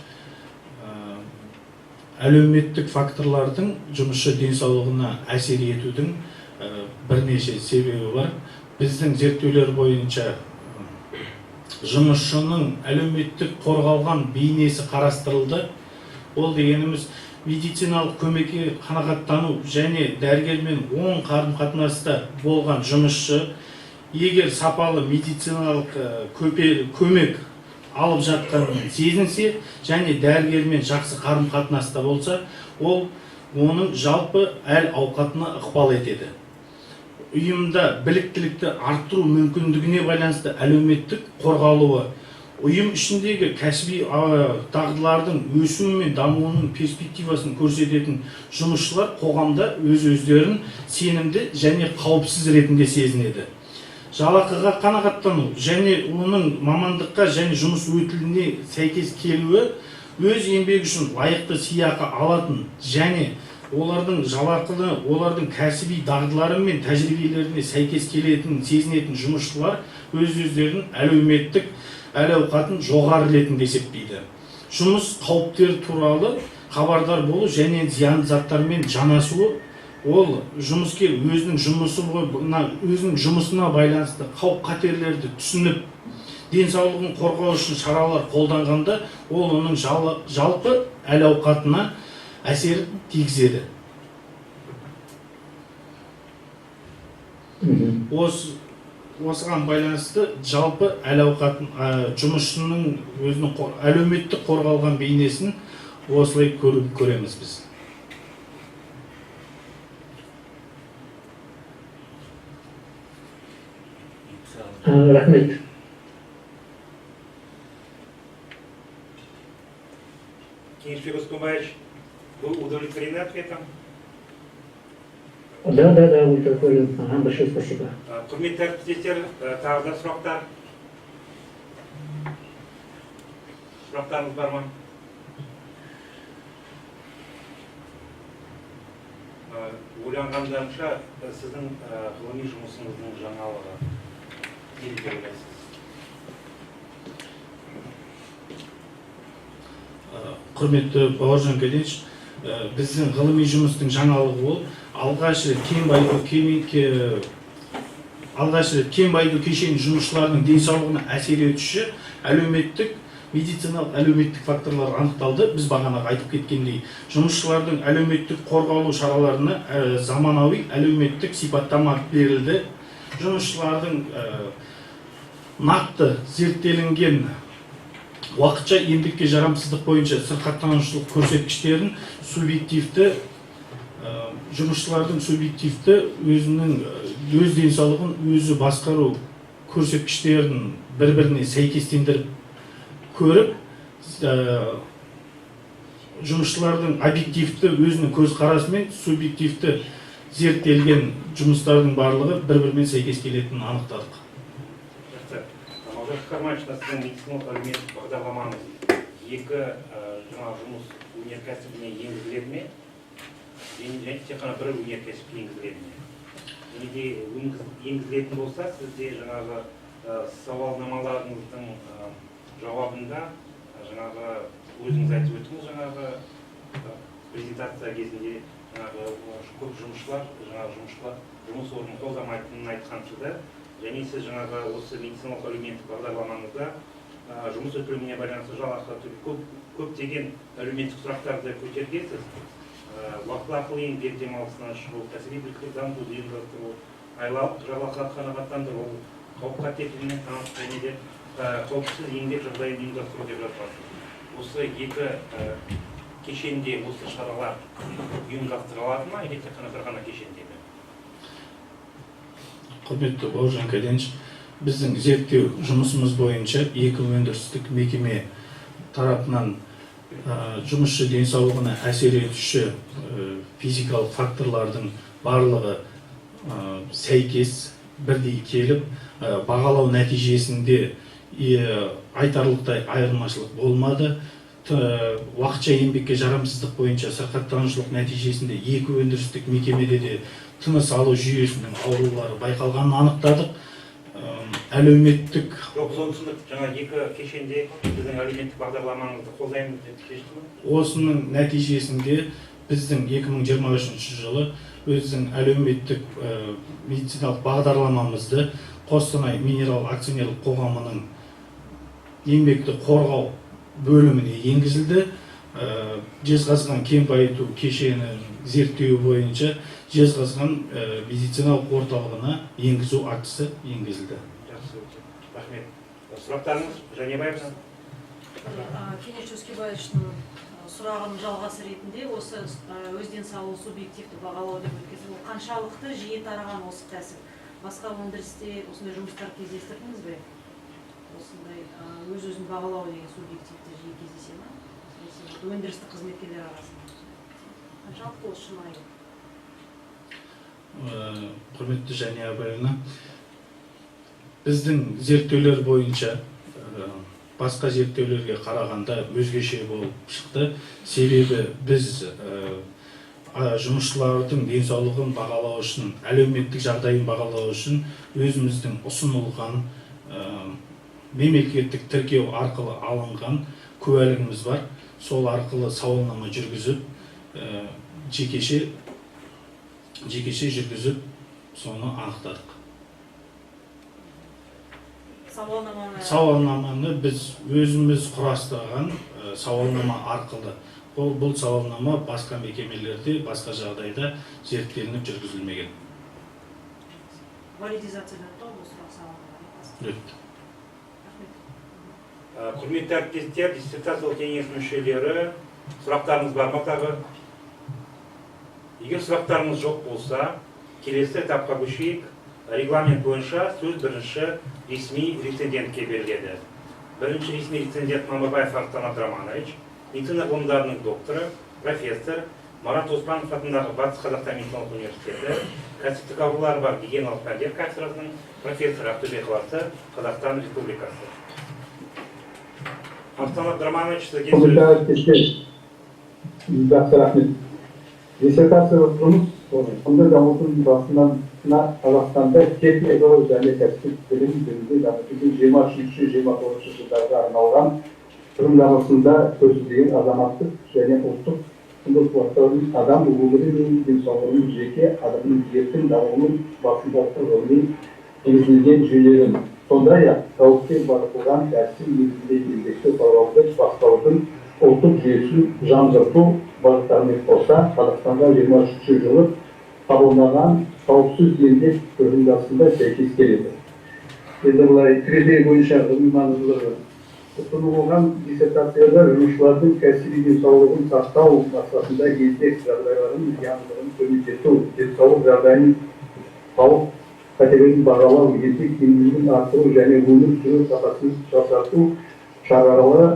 [SPEAKER 3] әлеуметтік факторлардың жұмысшы денсаулығына әсер етудің бірнеше себебі бар. Біздің зерттеулер бойынша жұмысшының әлеуметтік қорғалған бейнесі қарастырылды. Ол дегеніміз медициналық көмекке қанағаттану және дәрігермен оң қарым-қатынаста болған жұмысшы егер сапалы медициналық көмек алып жатқанын сезінсе және дәрігермен жақсы қарым-қатынаста болса, ол оның жалпы әл ауқатына ықпал етеді. Ұйымда біліктілікті арттыру мүмкіндігіне байланысты әлеуметтік қорғалуы, ұйым ішіндегі кәсіби дағдылардың өсуі мен дамуының перспективасын көрсететін жұмысшылар қоғамда өз-өздерін сенімді және қауіпсіз ретінде сезінеді. Жалақыға қанағаттану және оның мамандыққа және жұмыс өтіліне сәйкес келуі, өз еңбегі үшін лайықты сыйақы алатын және олардың жалақыны, олардың кәсіби дағдылары мен тәжірибелеріне сәйкес келетінін сезінетін жұмысшылар өз-өздерінің әлеуметтік әл-ауқатын жоғары ретінде есептейді. Жұмыс қауіптері туралы хабардар болу және зиянды заттармен жанасуы ол жұмыскер өзінің жұмысына байланысты қауіп қатерлерді түсініп денсаулығын қорғау үшін шаралар қолданғанда ол оның жалпы әл ауқатына әсер тигізеді. Осыған байланысты жалпы әл ауқатын жұмысшының өзінің әлеуметтік қорғалған бейнесін осылай көреміз біз.
[SPEAKER 6] Рахмет.
[SPEAKER 1] Кеңесбек Өскенбаевич, вы удовлетворены ответом?
[SPEAKER 6] Да, удовлетворен. Большое спасибо.
[SPEAKER 1] Құрметті әріптестер, тағы да сұрақтар? Сұрақтарыңыз бар ма? Ойланғандарымша, сіздің ғылыми жұмысыңыздың жаңалығы не деп ойлайсыз?
[SPEAKER 3] Құрметті Бауыржан Кәденш, біздің ғылыми жұмыстың жаңалығы ол алғаш рет кен байыту кешені жұмысшыларының денсаулығына әсер етуші медициналық әлеуметтік факторлар анықталды. Біз бағана айтып кеткендей, жұмысшылардың әлеуметтік қорғалу шараларына заманауи әлеуметтік сипаттама берілді. Жұмысшылардың нақты зерттелінген уақытша еңбекке жарамсыздық бойынша сырқаттанушылық көрсеткіштерін жұмысшылардың субъективті өз денсаулығын өзі басқару көрсеткіштерін бір-біріне сәйкестендіріп көріп, жұмысшылардың объективті өзінің көзқарасы мен субъективті зерттелген жұмыстардың барлығы бір-бірімен сәйкес келетінін анықтадық.
[SPEAKER 1] Мағжан Қахарманович, сіздің медициналық әлеуметтік бағдарламаңыз екі жұмыс өнеркәсібіне енгізіледі ме? Және тек қана бір өнеркәсіпке енгізіледі ме? Және енгізілетін болса, сізде жаңағы сауалнамаларыңыздың жауабында өзіңіз айтып өттіңіз, презентация кезінде көп жұмысшылар жұмыс орнын қолдамайтынын айтқансыздар. Және сіз осы медициналық әлеуметтік бағдарламаңызда жұмыс өтіліне байланысты жалақы көптеген әлеуметтік сұрақтарды көтергенсіз. Уақытылы еңбек демалысынан шығу, кәсіби біліктілік дамытуды ұйымдастыру, айлық жалақы қанағаттандыру, қауіп қатерлермен танысу және де қауіпсіз еңбек жағдайын ұйымдастыру деп жатырсыз. Осы екі кешенде осы шаралар ұйымдастырылады ма, или тек қана бір ғана кешендегі?
[SPEAKER 3] Құрметті Бауыржан Кәденш, біздің зерттеу жұмысымыз бойынша екі өндірістік мекеме тарапынан жұмысшы денсаулығына әсер етуші физикалық факторлардың барлығы сәйкес бірдей келіп, бағалау нәтижесінде айтарлықтай айырмашылық болмады. Уақытша еңбекке жарамсыздық бойынша сырқаттанушылық нәтижесінде екі өндірістік мекемеде де тыныс алу жүйесінің аурулары байқалғанын анықтадық. Әлеуметтік...
[SPEAKER 1] Жоқ, соны түсіндік, жаңа екі кешенде біздің әлеуметтік бағдарламаңызды қолдаймыз деп шешті ме?
[SPEAKER 3] Осының нәтижесінде біздің 2023 жылы өзінің әлеуметтік медициналық бағдарламамызды Қостанай минерал акционерлік қоғамының еңбекті қорғау бөліміне енгізілді. Жезқазған кен байыту кешені зерттеу бойынша Жезқазған медициналық орталығына енгізу актісі енгізілді.
[SPEAKER 1] Жақсы, рахмет. Сұрақтарыңыз, Жанебаевна?
[SPEAKER 2] Кеңес Өскенбаевичтің сұрағының жалғасы ретінде осы өз денсаулығы субъективті бағалау деп өткізді. Ол қаншалықты жиі тараған осы кәсіп? Басқа өндірісте осындай жұмыстар кездестірдіңіз бе? Осындай өз-өзін бағалау деген субъективті жиі кездесе ме? Өндірістік қызметкерлер арасында. Қаншалықты ол шынайы?
[SPEAKER 3] Құрметті Жанебаевна, біздің зерттеулер бойынша басқа зерттеулерге қарағанда өзгеше болып шықты. Себебі біз жұмысшылардың денсаулығын бағалау үшін, әлеуметтік жағдайын бағалау үшін өзіміздің ұсынылған мемлекеттік тіркеу арқылы алынған куәлігіміз бар. Сол арқылы сауалнама жүргізіп, жекеше жүргізіп, соны анықтадық. Сауалнаманы біз өзіміз құрастырған сауалнама арқылы. Бұл сауалнама басқа мекемелерде, басқа жағдайда зерттелініп жүргізілмеген.
[SPEAKER 2] Валидизациядан да бұл сұрақ сауалнама.
[SPEAKER 1] Құрметті әріптестер, диссертациялық кеңес мүшелері, сұрақтарыңыз бар ма тағы? Егер сұрақтарыңыз жоқ болса, келесі этапқа көшейік. Регламент бойынша сөз бірінші ресми рецендентке беріледі. Бірінші ресми рецендент Мамырбаев Арыстан Абдраманович, медицина ғылымдарының докторы, профессор, Марат Оспанов атындағы Батыс Қазақстан медициналық университеті, кәсіптік аурулары бар гигиеналық пәндер кафедрасының профессоры, Ақтөбе қаласы, Қазақстан Республикасы. Арыстан Абдраманович, сізге сөз.
[SPEAKER 7] Диссертациялық жұмыс құнды дамудың басынан Қазақстанда техникалық және кәсіптік білім жөнінде дамытудың 23-29 жылдарға арналған тұжырымдамасында көрсетілген азаматтық және ұлттық құндылықтардың адам өмірі мен денсаулығының жеке адамның еркін дамуының басымдылығы ғылыми негізделген жүйелерін, сондай-ақ қауіпке бағытталған тәсіл негізінде еңбекті қорғауды басқарудың ұлттық жүйесін жаңғырту бағыттарымен қоса Қазақстанға 23 жылы қабылданған қауіпсіз еңбек тұжырымдамасына сәйкес келеді. Енді былай критерий бойынша ғылыми маңыздылығы ұсынылған диссертацияда жұмысшылардың кәсіби денсаулығын сақтау мақсатында еңбек жағдайларының зияндылығын төмендету, денсаулық жағдайын халық қатерлерін бағалау, еңбек тиімділігін арттыру және өмір сүру сапасын жақсарту шаралары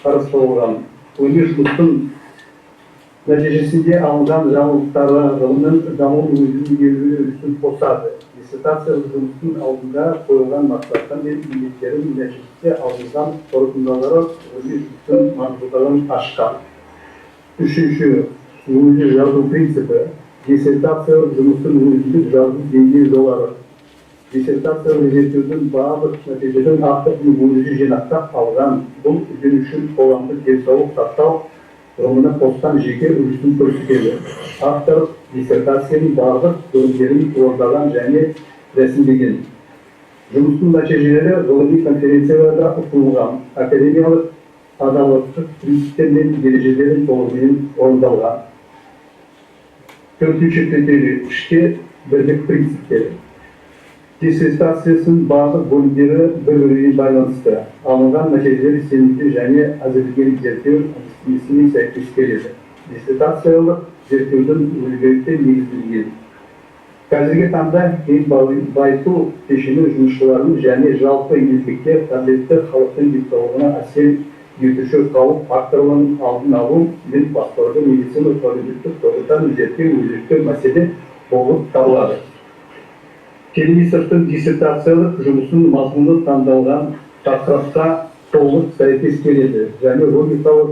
[SPEAKER 7] қарастырылған. Өнер жұмыстың нәтижесінде алынған жаңалықтары ғылымның дамуын өзінің елеулі үлесін қосады. Диссертациялық жұмыстың алдында қойылған мақсаттар мен міндеттердің нәтижесінде алынған қорытындылары өнер жұмыстың маңыздылығын ашқан. Үшінші, өзі жазу принципі. Диссертациялық жұмыстың өзіндік жазу деңгейі жоғары. Диссертациялық зерттеудің барлық нәтижелерін автордың өзі жинақтап алған. Бұл үден үшін қоғамдық денсаулық сақтау ғылымына қосқан жеке үлесін көрсетеді. Автор диссертацияның барлық бөлімдерін орындаған және рәсімдеген. Жұмыстың нәтижелері ғылыми конференцияларда ұсынылған, академиялық адалдық принциптер мен ережелерін толығымен орындалған. Төртінші критерий ішкі бірлік принциптері. Диссертациясының барлық бөлімдері бір-бірімен байланысты. Алынған нәтижелер сенімді және әзірлеген зерттеу әдістемесіне сәйкес келеді. Диссертациялық зерттеудің үлгілікті негізделген. Қазіргі таңда кен байыту кешені жұмысшылардың және жалпы еңбекке қабілетті халықтың денсаулығына әсер етуші қауіп факторларын алдын алу мен басқаруды медициналық әлеуметтік тұрғыдан зерттеу өзекті мәселе болып табылады. Келмейсовтың диссертациялық жұмысын мазмұны таңдалған тақырыпқа толық сәйкес келеді және логикалық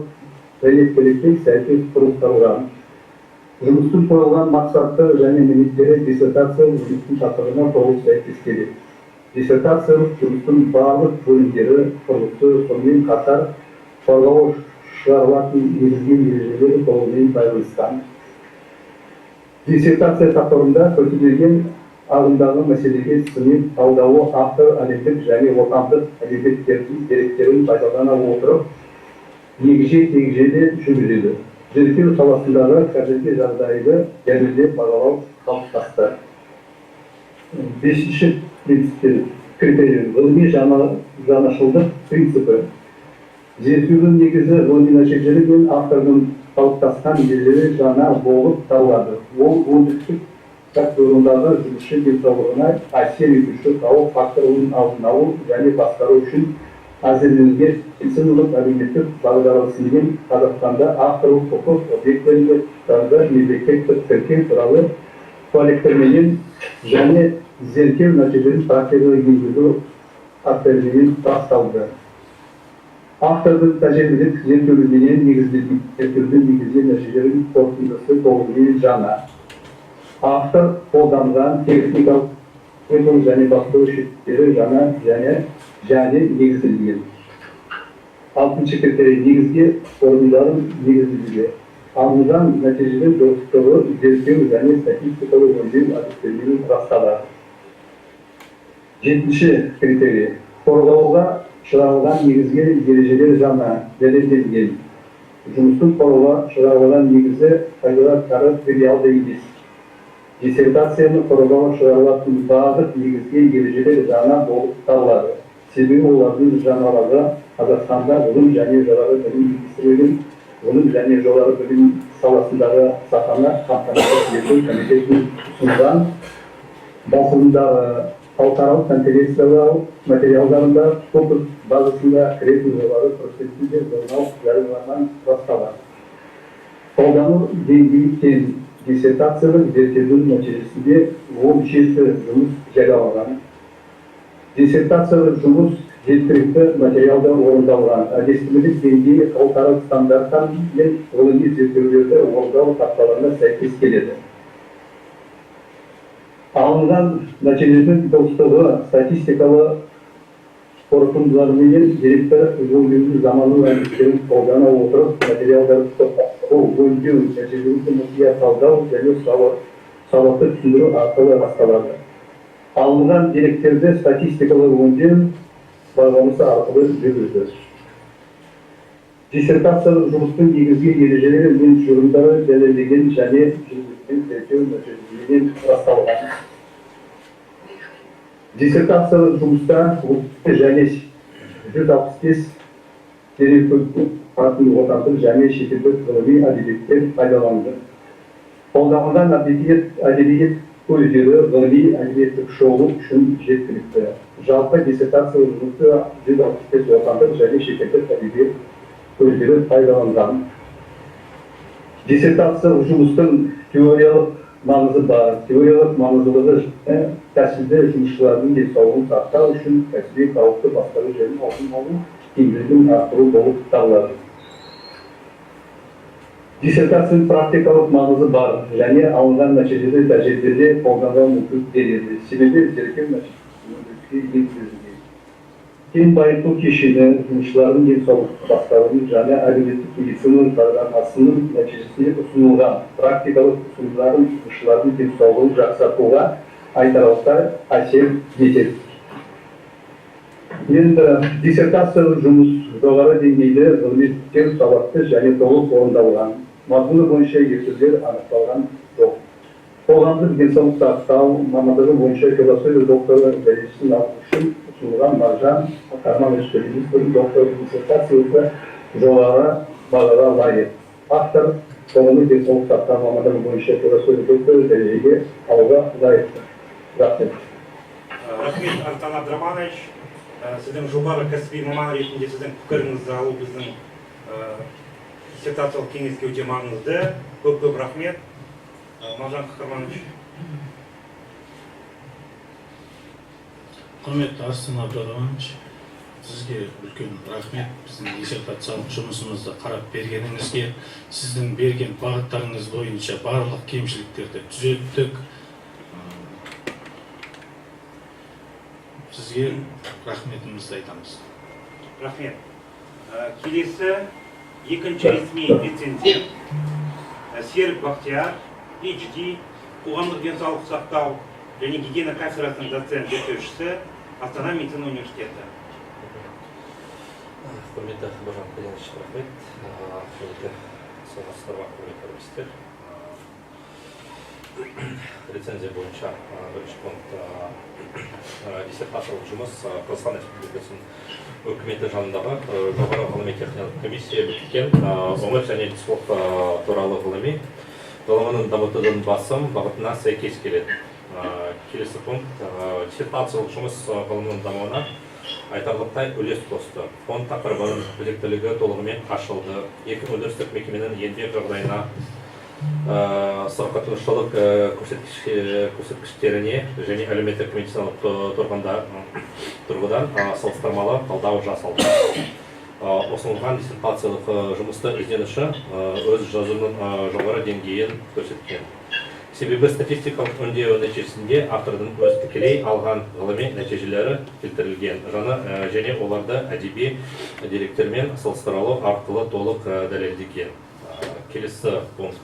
[SPEAKER 7] дәйектілікке сәйкес құрылтылған. Жұмыстың қойылған мақсаты және міндеттері диссертациялық жұмыстың тақырыбына толық сәйкес келеді. Диссертациялық жұмыстың барлық бөлімдері құрылысы сонымен қатар қорғау шығарылатын негізгі ережелері толығымен байланысқан. Диссертация тақырыбында көрсетілген ағымдағы мәселеге сыни талдауы автор әлемдік және отандық әдебиеттердің деректерін пайдалана отырып егжей-тегжейлі жүргізеді. Зерттеу саласындағы қазіргі жағдайды дәлелдеп бағалау қалыптасты. Бесінші критерий ғылыми жаңашылдық принципі. Зерттеудің негізі ғылыми нәтижелері мен автордың қалыптасқан ережелері жаңа болып табылады. Ол өндірістік кәсіпорындағы жұмысшы денсаулығына әсер етуші қауіп факторының алдын алу және басқару үшін әзірленген медициналық әлеуметтік бағдарламасымен Қазақстанда авторлық құқық объектілерінде мемлекеттік тіркеу туралы куәліктірменен және зерттеу нәтижелерін практикаға енгізу актілерімен расталды. Автордың тәжірибелік зерттеулерінен негізделген зерттеудің негізгі нәтижелерінің қорытындысы толығымен жаңа. Автор қолданған техникалық метод және басқару шектері жаңа және негізделген. 6 критерий негізге орындарын негізделуде. Алынған нәтижелер достығы, зерттеу және статистикалық өңдеу әдістерімен расталады. 7 критерий қорғауға шырағылған негізге ережелер жаңа дәлелденген. Жұмыстың қорғауға шырағылған негізі пайдалары тривиалды емес. Диссертацияны қорғауға шырағылатын барлық негізге ережелер жаңа болып табылады. Себебі олардың жаңалығы Қазақстанда ғылым және жоғары білім министрлігінің ғылым және жоғары білім саласындағы сапаны қамтамасыз ету комитетінің ұсынған басылымдағы халықаралық конференциялар материалдарында конкурс базасында кіретін жоғары процентінде журнал жарияланған расталады. Қолдану деңгейі тең диссертациялық зерттеудің нәтижесінде 17 жұмыс жарияланған. Диссертациялық жұмыс жеткілікті материалда орындалған. Әдістемелік деңгейі халықаралық стандарттар мен ғылыми зерттеулерді орындау тапсырмаларына сәйкес келеді. Алынған нәтижелердің достығы статистикалық қорытындыларымен деректер өңдеудің заманауи әдістерін қолдана отырып, материалдарды топтастыру, өңдеу, нәтижелерді мұқият талдау және сауатты түсіндіру арқылы расталады. Алынған деректерді статистикалық өңдеу бағамысы арқылы жүргізді. Диссертациялық жұмыстың негізгі ережелері мен тұжырымдары дәлелдеген және жүргізілген зерттеу нәтижелерімен расталған. Диссертациялық жұмыста және 165 дереккөздің отандық және шетелдік ғылыми әдебиеттер пайдаланды. Қолданылған әдебиет көздері ғылыми әдебиеттік шолу үшін жеткілікті. Жалпы диссертациялық жұмысты 165 отандық және шетелдік әдебиет көздері пайдаланған. Диссертациялық жұмыстың теориялық маңызы бар. Теориялық маңыздылығы кәсіби жұмысшылардың денсаулығын сақтау үшін кәсіби қауіпті басқару және алдын алу тиімділігін арттыру болып табылады. Диссертацияның практикалық маңызы бар және алынған нәтижелер тәжірибеде қолдануға мүмкіндік береді. Себебі зерттеу нәтижесіне енгізілген. Кен байыту кешені жұмысшылардың денсаулық басқаруының және әлеуметтік медициналық бағдарламасының нәтижесінде ұсынылған практикалық ұсыныстарын жұмысшылардың денсаулығын жақсартуға айтарлықтай әсер етеді. Енді диссертациялық жұмыс жоғары деңгейде ғылыми сауатты және толық орындалған. Мазмұны бойынша ертеулер анықталған жоқ. Қоғамдық денсаулық сақтау мамандығы бойынша философия докторы дәрежесін алу үшін ұсынылған Маржан Қахарманович докторлық диссертациясы жоғары бағаға лайық. Автор қоғамдық денсаулық сақтау мамандығы бойынша философия докторы дәрежеге алуға лайықты. Рахмет.
[SPEAKER 1] Рахмет, Антон Абдраманович. Сіздің жоғары кәсіби маман ретінде сіздің пікіріңізді алу біздің диссертациялық кеңеске өте маңызды. Көп рахмет. Маржан Қахарманович.
[SPEAKER 3] Құрметті Арсен Абдраманович, сізге үлкен рахмет. Біздің диссертациялық жұмысымызды қарап бергеніңізге, сіздің берген бағыттарыңыз бойынша барлық кемшіліктерді түзеттік. Сізге рахметімізді айтамыз.
[SPEAKER 1] Рахмет. Келесі екінші ресми рецензент Серік Бақтияр, PhD, қоғамдық денсаулық сақтау және гигиена кафедрасының доцент зерттеушісі, Астана медицина университеті.
[SPEAKER 8] Құрметті Маржан Қахарманович, рахмет. Құрметті саламатсыздар ма, құрметті әріптестер. Рецензия бойынша бірінші пункт диссертациялық жұмыс Қазақстан Республикасының үкіметі жанындағы жоғары ғылыми техникалық комиссия бекіткен өмір және денсаулық туралы ғылыми ғылымының дамытудың басым бағытына сәйкес келеді. Келесі пункт диссертациялық жұмыс ғылымының дамуына айтарлықтай үлес қосты. Фонд тақырыбының өзектілігі толығымен ашылды. Екі өндірістік мекеменің еңбек жағдайына сырқаттанушылық көрсеткіштеріне және әлеуметтік медициналық тұрғыдан салыстырмалы талдау жасалды. Ұсынылған диссертациялық жұмысты ізденуші өз жазуының жоғары деңгейін көрсеткен. Себебі статистикалық өңдеу нәтижесінде автордың өз тікелей алған ғылыми нәтижелері келтірілген және оларды әдеби деректермен салыстыралу арқылы толық дәлелдеген. Келесі пункт.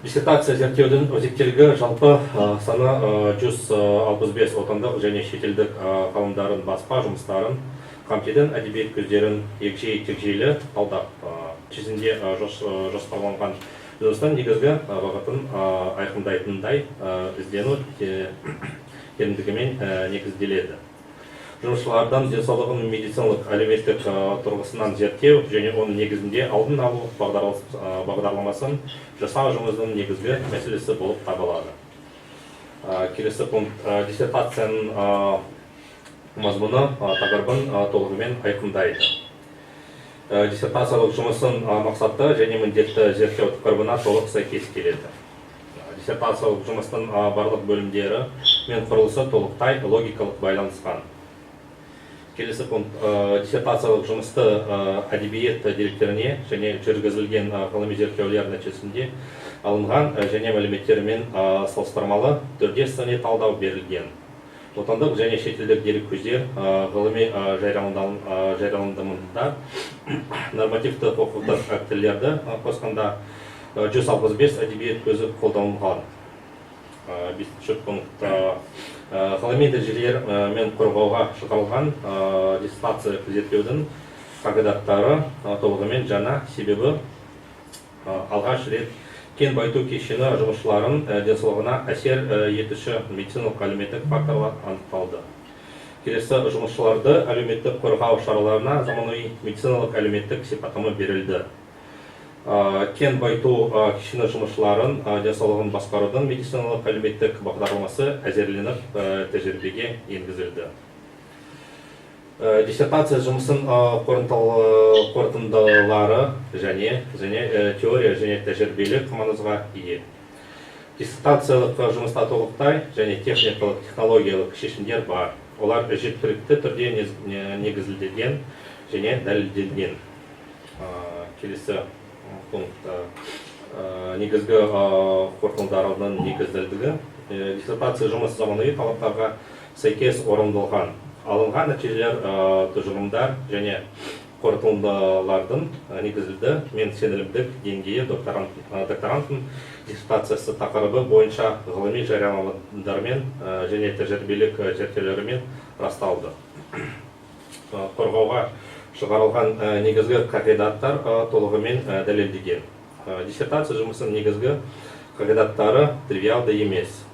[SPEAKER 8] Диссертация зерттеудің өзектілігі жалпы саны 165 отандық және шетелдік ғалымдарын баспа жұмыстарын қамтиды, әдебиет көздерін егжей-тегжейлі талдап жүзінде жоспарланған жұмыстың негізгі бағытын айқындайтындай іздену тереңдігімен негізделеді. Жұмысшылардан денсаулығын медициналық әлеуметтік тұрғысынан зерттеу және оның негізінде алдын алу бағдарламасын жасау жұмысының негізгі мәселесі болып табылады. Келесі пункт. Диссертацияның мазмұны тақырыбын толығымен айқындайды. Диссертациялық жұмысын мақсатты және міндетті зерттеу тақырыбына толық сәйкес келеді. Диссертациялық жұмыстың барлық бөлімдері мен құрылысы толықтай логикалық байланысқан. Келесі пункт. Диссертациялық жұмысты әдебиет деректеріне және жүргізілген ғылыми зерттеулер нәтижесінде алынған және мәліметтермен салыстырмалы түрде сыни талдау берілген. Отандық және шетелдік дереккөздер ғылыми жарияланымдар нормативті құқықтық актілерді қосқанда 165 әдебиет көзі қолданылған. 5-ші пункт. Ғылыми нәтижелер мен қорғауға шығарылған диссертация зерттеудің қағидаттары толығымен жаңа, себебі алғаш рет кен байыту кешені жұмысшыларын денсаулығына әсер етуші медициналық әлеуметтік факторлар анықталды. Келесі жұмысшыларды әлеуметтік қорғау шараларына заманауи медициналық әлеуметтік сипаттама берілді. Кен байыту кешені жұмысшыларын денсаулығын басқарудың медициналық әлеуметтік бағдарламасы әзірленіп тәжірибеге енгізілді. Диссертация жұмысын қорытындылары және теория және тәжірибелік маңызға ие. Диссертациялық жұмыста толықтай және техникалық технологиялық шешімдер бар. Олар жеткілікті түрде негізделген және дәлелденген. Келесі пункт. Негізгі қорытындыларының негізделдігі. Диссертация жұмысы заманауи талаптарға сәйкес орындалған. Алынған нәтижелер тұжырымдар және қорытындылардың негізделді. Мен сенімділік деңгейі докторанттың диссертациясы тақырыбы бойынша ғылыми жарияланымдармен және тәжірибелік зерттеулермен расталды. Қорғауға шығарылған негізгі қағидаттар толығымен дәлелденген. Диссертация жұмысының негізгі қағидаттары тривиалды емес.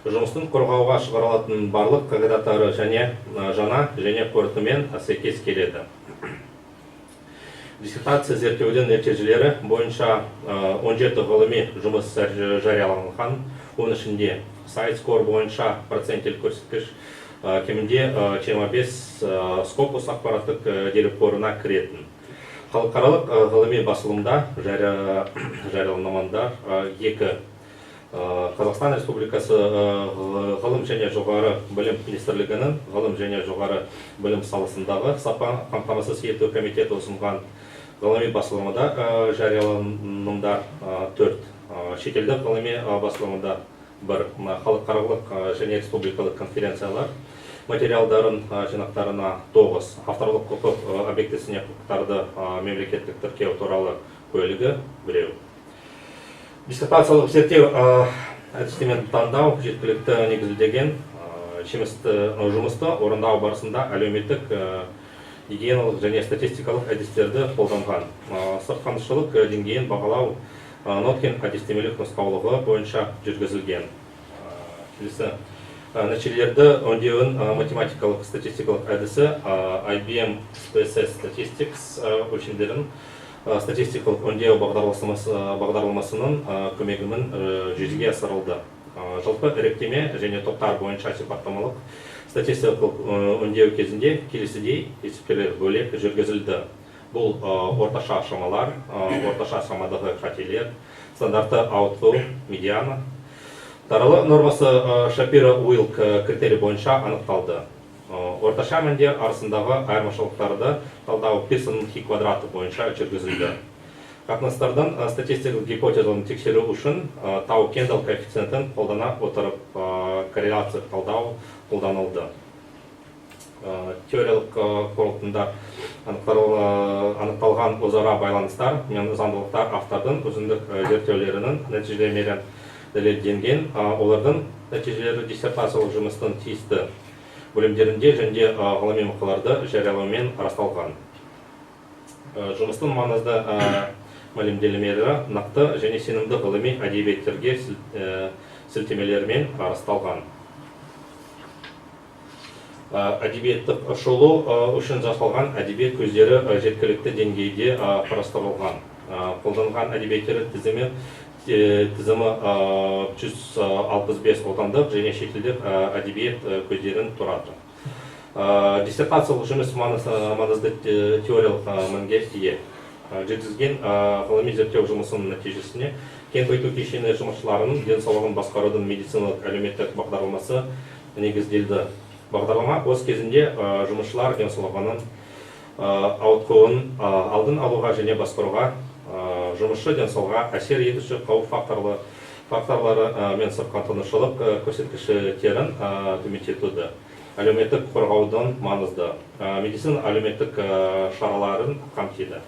[SPEAKER 8] Жұмыстың қорғауға шығарылатын барлық қағидаттары жаңа және қорытындымен сәйкес келеді. Диссертация зерттеудің нәтижелері бойынша 17 ғылыми жұмыс жарияланған. Оның ішінде сайт-скор бойынша проценттік көрсеткіш кемінде 25 Scopus ақпараттық дерекқорына кіретін. Халықаралық ғылыми басылымда жарияланымдар 2. Қазақстан Республикасы ғылым және жоғары білім министрлігінің ғылым және жоғары білім саласындағы сапа қамтамасыз ету комитеті ұсынған ғылыми басылымында жарияланымдар 4. Шетелдік ғылыми басылымында 1. Халықаралық және республикалық конференциялар материалдарын жинақтарына 9. Авторлық құқық объектісіне құқықтарды мемлекеттік тіркеу туралы бөлігі 1. Диссертациялық зерттеу әдістемен таңдау жеткілікті негізделген жұмысты орындау барысында әлеуметтік, гигиеналық және статистикалық әдістерді қолданған. Сыртқандышылық деңгейін бағалау Ноткен әдістемелік нұсқаулығы бойынша жүргізілген. Нәтижелерді өңдеуін математикалық статистикалық әдісі IBM SPSS Statistics өлшемдерін статистикалық өңдеу бағдарламасының көмегімен жүзеге асырылды. Жалпы іріктеме және топтар бойынша сипаттамалық статистикалық өңдеу кезінде келесідей есептелер бөлек жүргізілді. Бұл орташа шамалар, орташа шамадағы қателер, стандарты аутфлоу, медиана. Таралы нормасы Шапира-Уилк критерий бойынша анықталды. Орташа мәндер арасындағы айырмашылықтарды талдау Пирсонның хи квадраты бойынша жүргізілді. қатынастардан статистикалық гипотезаны тексеру үшін Тау-Кендалл коэффициентін қолдана отырып корреляция талдау қолданылды. Теориялық қорытындыда анықталған өзара байланыстар мен заңдылықтар автордың өзіндік зерттеулерінің нәтижелерімен дәлелденген. Олардың нәтижелері диссертациялық жұмыстың тиісті бөлімдерінде және ғылыми мақалаларда жариялаумен расталған. Жұмыстың маңызды мәлімделмелері нақты және сенімді ғылыми әдебиеттерге сілтемелермен расталған. Әдебиеттік шолу үшін жасалған әдебиет көздері жеткілікті деңгейде қарастырылған. Қолданған әдебиеттері тізімі 165 отандық және шетелдік әдебиет көздерін тұрады. Диссертациялық жұмыс маңызды теориялық мәнге ие. Жүргізген ғылыми зерттеу жұмысының нәтижесіне кен байыту кешені жұмысшыларының денсаулығын басқарудың медициналық әлеуметтік бағдарламасы негізделді. Бағдарлама өз кезінде жұмысшылар денсаулығының ауытқуын алдын алуға және басқаруға, жұмысшы денсаулығына әсер етуші қауіп факторлары мен сырқаттанушылық көрсеткіштерін төмендетуді. Әлеуметтік қорғаудың маңызды медицина әлеуметтік шараларын қамтиды.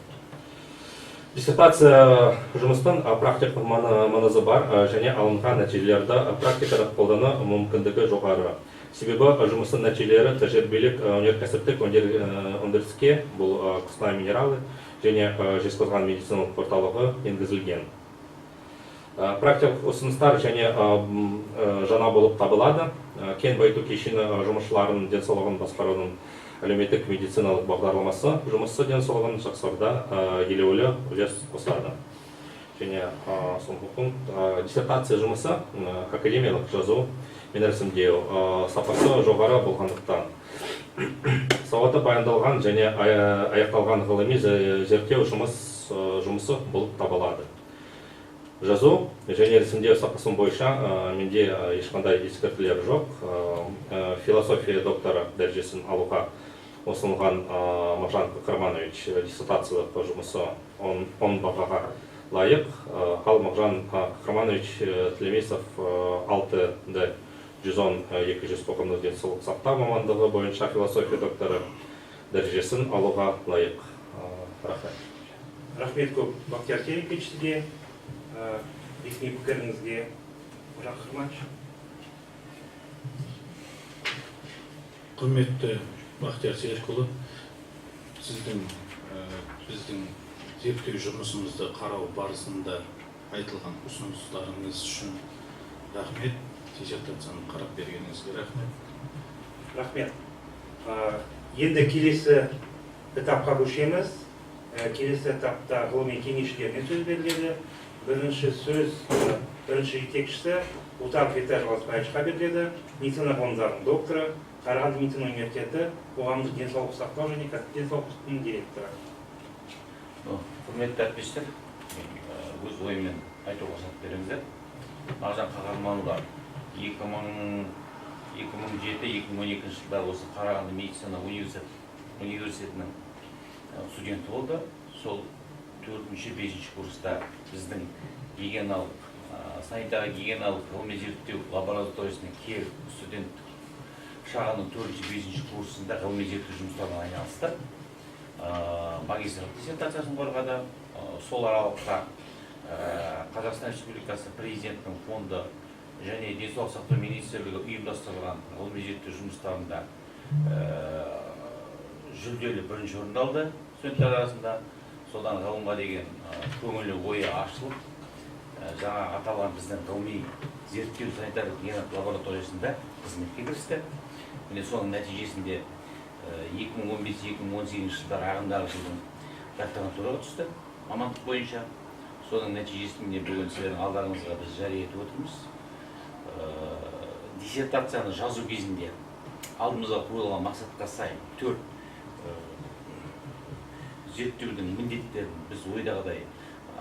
[SPEAKER 8] Диссертация жұмыстың практикалық маңызы бар және алынған нәтижелерді практикада қолдану мүмкіндігі жоғары. Себебі жұмыстың нәтижелері тәжірибелік өнеркәсіптік өндіріске, бұл құсна минералы және жезқазған медициналық орталығы енгізілген. Практикалық ұсыныстар және жаңа болып табылады. Кен байыту кешені жұмысшыларының денсаулығын басқарудың әлеуметтік медициналық бағдарламасы жұмысшы денсаулығын жақсартуда елеулі үлес қосады. Және соңғы пункт диссертация жұмысы академиялық жазу мен рәсімдеу сапасы жоғары болғандықтан сауаты баяндалған және аяқталған ғылыми зерттеу жұмысы болып табылады. Жазу және рәсімдеу сапасын бойынша менде ешқандай ескертулер жоқ. Философия докторы дәрежесін алуға ұсынылған Мағжан Қахарманович диссертациялық жұмысы 10 бағаға лайық. Ал Мағжан Қахарманович Тілемесов 6D-110-200 қоғамдық денсаулық сақтау мамандығы бойынша философия докторы дәрежесін алуға лайық. Рахмет.
[SPEAKER 1] Рахмет көп Бақтияр Серикович сізге, ресми пікіріңізге. Мағжан Қахарманович.
[SPEAKER 3] Құрметті Бақтияр Серікұлы, сіздің біздің зерттеу жұмысымызды қарау барысында айтылған ұсыныстарыңыз үшін рахмет. Диссертацияны қарап бергеніңізге рахмет.
[SPEAKER 1] Рахмет. Енді келесі этапқа көшеміз. Келесі этапта ғылыми кеңесшілеріне сөз беріледі. Бірінші жетекшісі Утаров Виталий Владимировичқа беріледі. Медицина ғылымдарының докторы, Қарағанды медицина университеті қоғамдық денсаулық сақтау және денсаулық сақтау директоры.
[SPEAKER 9] Құрметті әріптестер, өз ойыммен айтуға рұқсат беріңіздер. Мағжан Қахарманұлы 2007-2012 жылдары осы Қарағанды медицина университетінің студенті болды. Сол 4-5 курста біздің санитарлық-гигиеналық ғылыми зерттеу лабораториясына келіп студент шағының 4-5 курсында ғылыми зерттеу жұмыстарына айналысты. Магистрлық диссертациясын қорғады. Сол аралықта Қазақстан Республикасы президентінің фонды және денсаулық сақтау министрлігі ұйымдастырылған ғылыми зерттеу жұмыстарында жүлделі бірінші орын алды студенттер арасында. Содан ғылымға деген көңілі ойы ашылып, жаңа аталған біздің ғылыми зерттеу санитарлық гигиеналық лабораториясында қызметке кірісті. Міне соның нәтижесінде 2015-2018 жылдары ағымдағы жылдың докторантураға түсті мамандық бойынша. Соның нәтижесінде бүгін сіздердің алдарыңызға біз жария етіп отырмыз. Диссертацияны жазу кезінде алдымызға қойылған мақсатқа сай 4 зерттеудің міндеттерін біз ойдағыдай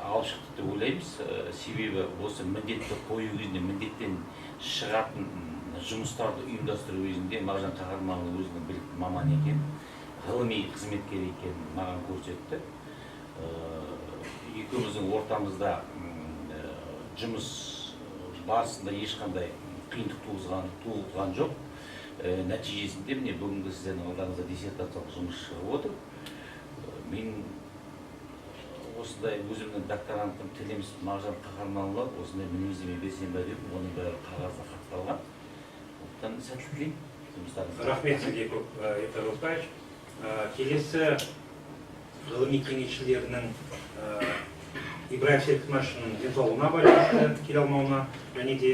[SPEAKER 9] алып шықтық деп ойлаймыз. Себебі осы міндетті қою кезінде міндеттен шығатын жұмыстарды ұйымдастыру кезінде Мағжан Қахарманұлы өзінің білікті маман екен, ғылыми қызметкер екенін маған көрсетті. екеуміздің ортамызда жұмыс барысында ешқандай қиындық туғызған жоқ. Нәтижесінде міне бүгінгі сіздердің алдарыңызда диссертациялық жұмыс шығып отыр. Мен осындай өзімнің докторантым Телемисов Мағжан Қаһарманұлы осындай мінездеме берсем бе деп, оның бәрі қағазда хатталған. Одан сәттілік тілеймін жұмыстарыңызға.
[SPEAKER 1] Рахмет сізге көп, Виктор Осыпаевич. Келесі ғылыми кеңесшілерінің Ибраев Серік Смашиннің денсаулығына байланысты келе алмауына, және де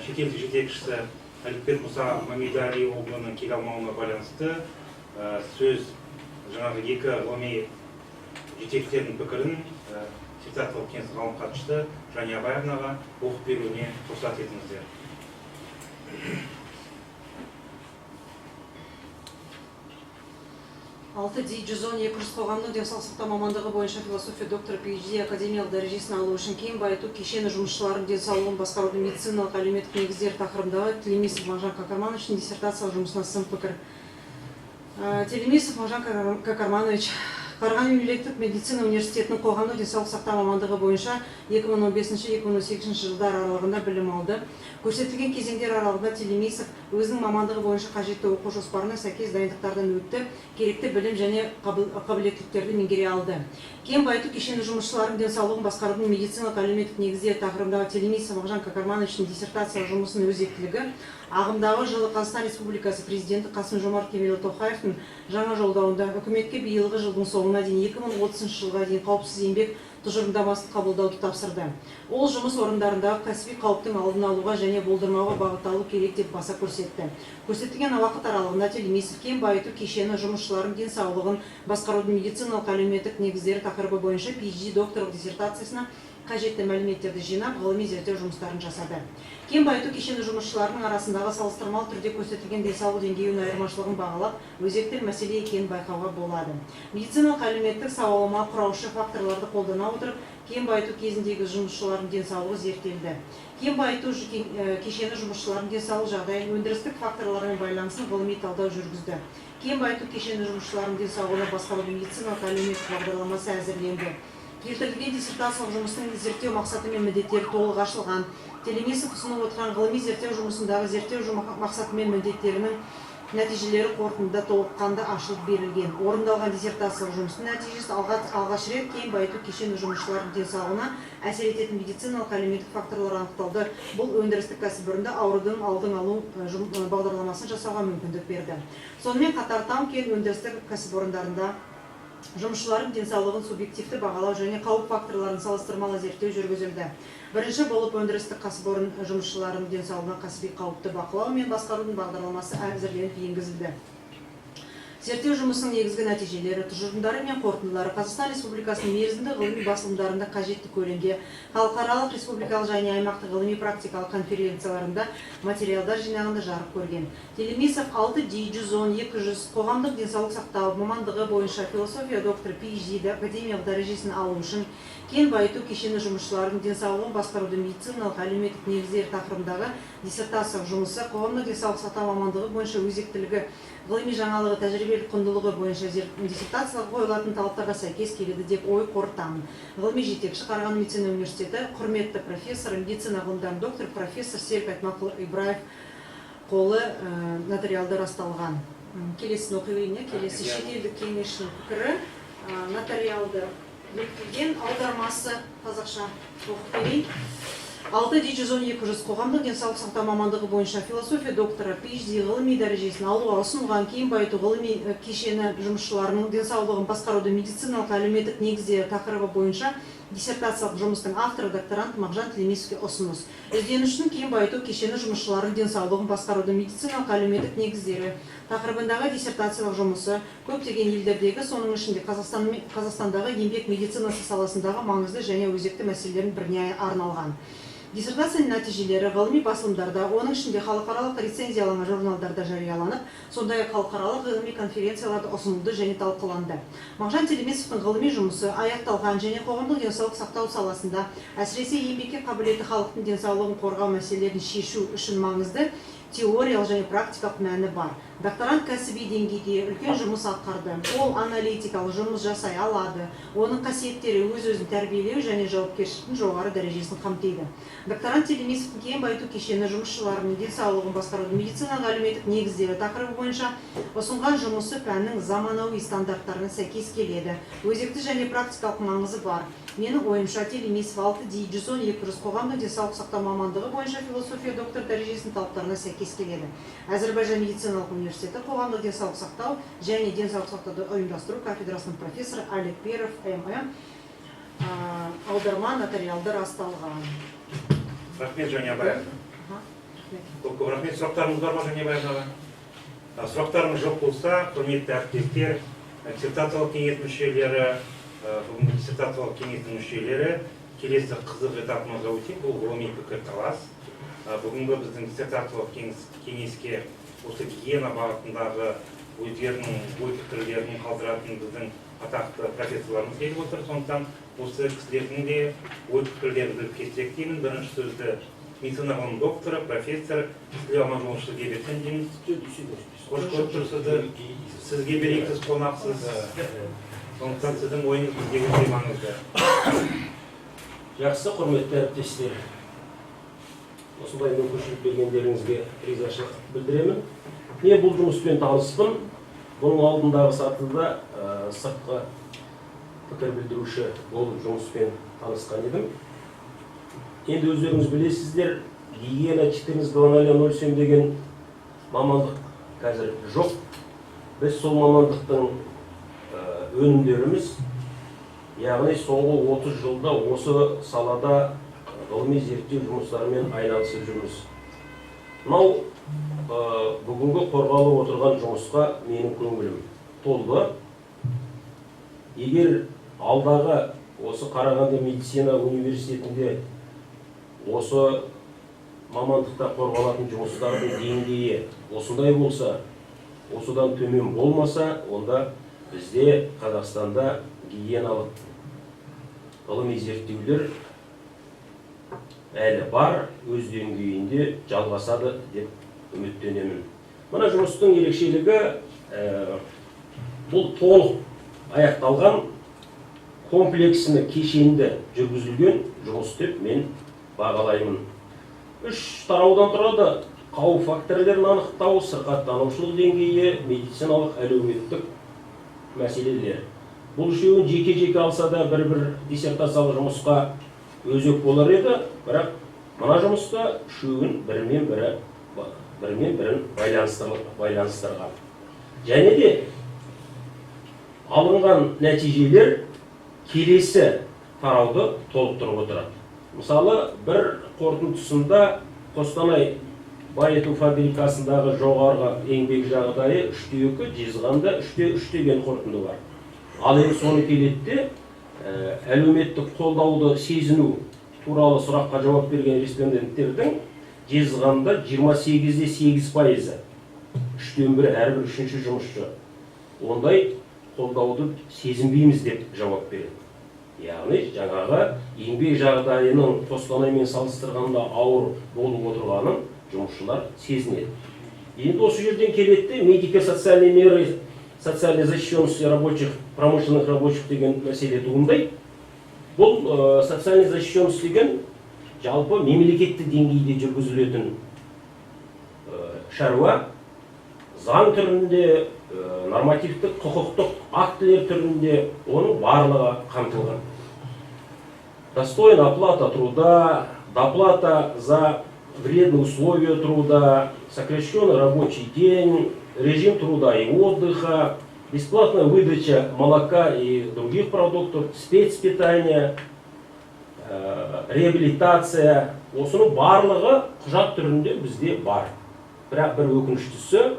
[SPEAKER 1] шетелдік жетекшісі Әліпбек Мұса Мамедалиұлының келе алмауына байланысты сөз жаңағы екі ғылыми жетекшілердің пікірін диссертациялық кеңестің ғалым хатшысы Жания Абаевнаға оқып беруіне рұқсат етіңіздер.
[SPEAKER 2] Алты D110-200 қоғамның денсаулық сақтау мамандығы бойынша философия докторы PhD академиялық дәрежесін алу үшін кең байыту кешені жұмысшылардың денсаулығын басқарудың медициналық әлеуметтік негіздері тақырыбындағы Телемисов Мағжан Қаһармановичтің диссертациялық жұмысына сын пікір. Телемисов Мағжан Қаһарманович Қарағанды мемлекеттік медицина университетінің қоғамдық денсаулық сақтау мамандығы бойынша 2015-2018 жылдар аралығында білім алды. Көрсетілген кезеңдер аралығында Телемисов өзінің мамандығы бойынша қажетті оқу жоспарына сәйкес дайындықтардан өтті, керекті білім және қабілеттіліктерді меңгере алды. Кең байыту кешені жұмысшылардың денсаулығын басқарудың медициналық әлеуметтік негіздері тақырыбындағы Телемисов Мағжан Қаһармановичтің диссертациялық жұмысының өзектілігі ағымдағы жылы Қазақстан Республикасы президенті Қасым-Жомарт Кемелұлы Тоқаевтың жаңа жолдауында үкіметке биылғы жылдың соңына дейін 2030 жылға дейін қауіпсіз еңбек тұжырымдамасын қабылдауды тапсырды. Ол жұмыс орындарындағы кәсіби қауіптің алдын алуға және болдырмауға бағытталу керек деп баса көрсетті. Көрсетілген уақыт аралығында Телемисов кең байыту кешені жұмысшылардың денсаулығын басқарудың медициналық әлеуметтік негіздері тақырыбы бойынша PhD докторлық диссертациясына қажетті мәліметтерді жинап, ғылыми зерттеу жұмыстарын жасады. Кең байыту кешені жұмысшыларының арасындағы салыстырмалы түрде көрсетілген денсаулық деңгейінің айырмашылығын бағалап, өзекті мәселе екенін байқауға болады. Медициналық әлеуметтік сауалнама құраушы факторларды қолдана отырып, кең байыту кезіндегі жұмысшылардың денсаулығы зерттелді. Кең байыту кешені жұмысшылардың денсаулық жағдайын өндірістік факторлармен байланысын ғылыми талдау жүргізді. Кең байыту кешені жұмысшылардың денсаулығын басқарудың медициналық әлеуметтік бағдарламасы әзірленді. Келтірілген диссертациялық жұмыстың зерттеу мақсаты мен міндеттері толық ашылған. Телемисов ұсынып отырған ғылыми зерттеу жұмысындағы зерттеу мақсаты мен міндеттерінің нәтижелері қорытындыда толыққанды ашылып берілген. Орындалған диссертациялық жұмыстың нәтижесі алғаш рет кең байыту кешені жұмысшылардың денсаулығына әсер ететін медициналық әлеуметтік факторлар анықталды. Бұл өндірістік кәсіпорында аурудың алдын алу бағдарламасын жасауға мүмкіндік берді. Сонымен қатар тау-кен өндірістік кәсіпорындарында жұмысшылардың денсаулығын субъективті бағалау және қауіп факторларын салыстырмалы зерттеу жүргізілді. Бірінші болып өндірістік кәсіпорын жұмысшыларының денсаулығына кәсіби қауіпті бақылау мен басқарудың бағдарламасы әзірленіп енгізілді. Зерттеу жұмысының негізгі нәтижелері, тұжырымдары мен қорытындылары Қазақстан Республикасының мерзімді ғылыми басылымдарында қажетті көлемде, халықаралық, республикалық және аймақтық ғылыми практикалық конференцияларында материалдар жинағында жарық көрген. Телемисов 6D110-200 қоғамдық денсаулық сақтау мамандығы бойынша философия докторы PhD академиялық дәрежесін алу үшін кең байыту кешені жұмысшылардың денсаулығын басқарудың медициналық әлеуметтік негіздері тақырыбындағы диссертациялық жұмысы қоғамдық денсаулық сақтау мамандығы бойынша өзектілігі, ғылыми жаңалығы, тәжірибелік құндылығы бойынша диссертациялық қойылатын талаптарға сәйкес келеді деп ой қорытамын. Ғылыми жетекші Қарағанды медицина университеті, құрметті профессор, медицина ғылымдарының доктор, профессор Серік Айтмақұлы Ибраев қолы нотариалды расталған. Келесін оқиын, келесі шетелдік кеңесшінің пікірі нотариалды бекітілген, аудармасы қазақша оқып берейін. 6D110-200 қоғамдық денсаулық сақтау мамандығы бойынша философия докторы PhD ғылыми дәрежесін алуға ұсынылған кең байыту ғылыми кешені жұмысшыларының денсаулығын басқарудың медициналық әлеуметтік негіздері тақырыбы бойынша диссертациялық жұмыстың авторы докторант Мағжан Телемисовке ұсыныс. Ізденушінің кең байыту кешені жұмысшыларының денсаулығын басқарудың медициналық әлеуметтік негіздері тақырыбындағы диссертациялық жұмысы көптеген елдердегі, соның ішінде Қазақстандағы еңбек медицинасы саласындағы маңызды және өзекті мәселелердің біріне арналған. Диссертацияның нәтижелері ғылыми басылымдарда, оның ішінде халықаралық рецензияланған журналдарда жарияланып, сондай-ақ халықаралық ғылыми конференцияларда ұсынылды және талқыланды. Мағжан Телемисовтың ғылыми жұмысы аяқталған және қоғамдық денсаулық сақтау саласында, әсіресе еңбекке қабілетті халықтың денсаулығын қорғау мәселелерін шешу үшін маңызды теориялық және практикалық мәні бар. Докторант кәсіби деңгейде үлкен жұмыс атқарды. Ол аналитикалық жұмыс жасай алады. Оның қасиеттері өз-өзін тәрбиелеу және жауапкершіліктің жоғары дәрежесін қамтиды. Докторант Телемисовтың кен байыту кешені жұмысшыларының денсаулығын басқарудың медицинаға әлеуметтік негіздері тақырыбы бойынша ұсынған жұмысы пәннің заманауи стандарттарына сәйкес келеді. Өзекті және практикалық маңызы бар. Менің ойымша Телемисов 6D112 қоғамдық денсаулық сақтау мамандығы бойынша философия доктор дәрежесінің талаптарына сәйкес келеді. Әзірбайжан медициналық университеті қоғамдық денсаулық сақтау және денсаулық сақтауды ұйымдастыру кафедрасының профессоры Олег Перов, ММ, аударма нотариалды расталған.
[SPEAKER 1] Рахмет, Женя Абаевна. Көп рахмет. Сұрақтарыңыз бар ма, Женя Абаевнаға? Сұрақтарыңыз жоқ болса, құрметті әріптестер, диссертациялық кеңес мүшелері, бүгінгі диссертациялық кеңестің мүшелері келесі қызық этапымызға өтейік. Бұл ғылыми пікірталас. Бүгінгі біздің диссертациялық кеңеске осы гигиена бағытындағы өздерінің ой пікірлерін қалдыратын біздің атақты профессорларымыз келіп отыр. Сондықтан осы кісілердің де ой пікірлерін біліп кетсек деймін. Бірінші сөзді медицина ғылым докторы, профессор Тілеу Аманжоловшыға берсем деймін. Қош көріп тұрсызды. Сізге берейік, сіз қонақсыз. Сондықтан сіздің ойыңыз бізге өте маңызды.
[SPEAKER 10] Жақсы, құрметті әріптестер. Осындай мүмкіншілік бергендеріңізге ризашылық білдіремін. Мен бұл жұмыспен таныспын. Бұның алдындағы сатыда сыртқы пікір білдіруші болып жұмыспен танысқан едім. Енді өздеріңіз білесіздер, гигиена 14.00 деген мамандық қазір жоқ. Біз сол мамандықтың өнімдеріміз, яғни соңғы 30 жылда осы салада ғылыми зерттеу жұмыстарымен айналысып жүрміз. Мынау бүгінгі қорғалып отырған жұмысқа менің көңілім толды. Егер алдағы осы Қарағанды медицина университетінде осы мамандықта қорғалатын жұмыстардың деңгейі осындай болса, осыдан төмен болмаса, онда бізде Қазақстанда гигиеналық ғылыми зерттеулер әлі бар, өз деңгейінде жалғасады деп үміттенемін. Мына жұмыстың ерекшелігі бұл толық аяқталған, комплексіне кешенді жүргізілген жұмыс деп мен бағалаймын. 3 тараудан тұрады: қауіп факторлерін анықтау, сырқаттанушылық деңгейі, медициналық әлеуметтік мәселелер. Бұл үшеуін жеке-жеке алса да бір-бір диссертациялық жұмысқа өзек болар еді, бірақ мына жұмыста үшеуін бірімен бірін байланыстырған. Және де алынған нәтижелер келесі тарауды толықтырып отырады. Мысалы, бір қорытындысында Қостанай байыту фабрикасындағы жоғарғы еңбек жағдайы 3:2, Жезқазғанда 3:3 деген қорытынды бар. Ал енді соны келеді, әлеуметтік қолдауды сезіну туралы сұраққа жауап берген респонденттердің Жезқазғанда 28-8%, 3/1 әрбір үшінші жұмысшы ондай қолдауды сезінбейміз деп жауап береді. Яғни жаңағы еңбек жағдайының Қостанаймен салыстырғанда ауыр болып отырғанын жұмысшылар сезінеді. Енді осы жерден келеді, медико-социальные меры социальной защищенности рабочих, промышленных рабочих деген мәселе туындайды. Бұл социальной защищенность деген жалпы мемлекетті деңгейде жүргізілетін шаруа, заң түрінде, нормативтік құқықтық актілер түрінде оның барлығы қамтылған. Достойная оплата труда, доплата за вредные условия труда, сокращенный рабочий день, режим труда и отдыха, бесплатная выдача молока и других продуктов, спецпитание, реабилитация. Осының барлығы құжат түрінде бізде бар. Бірақ бір өкініштісі,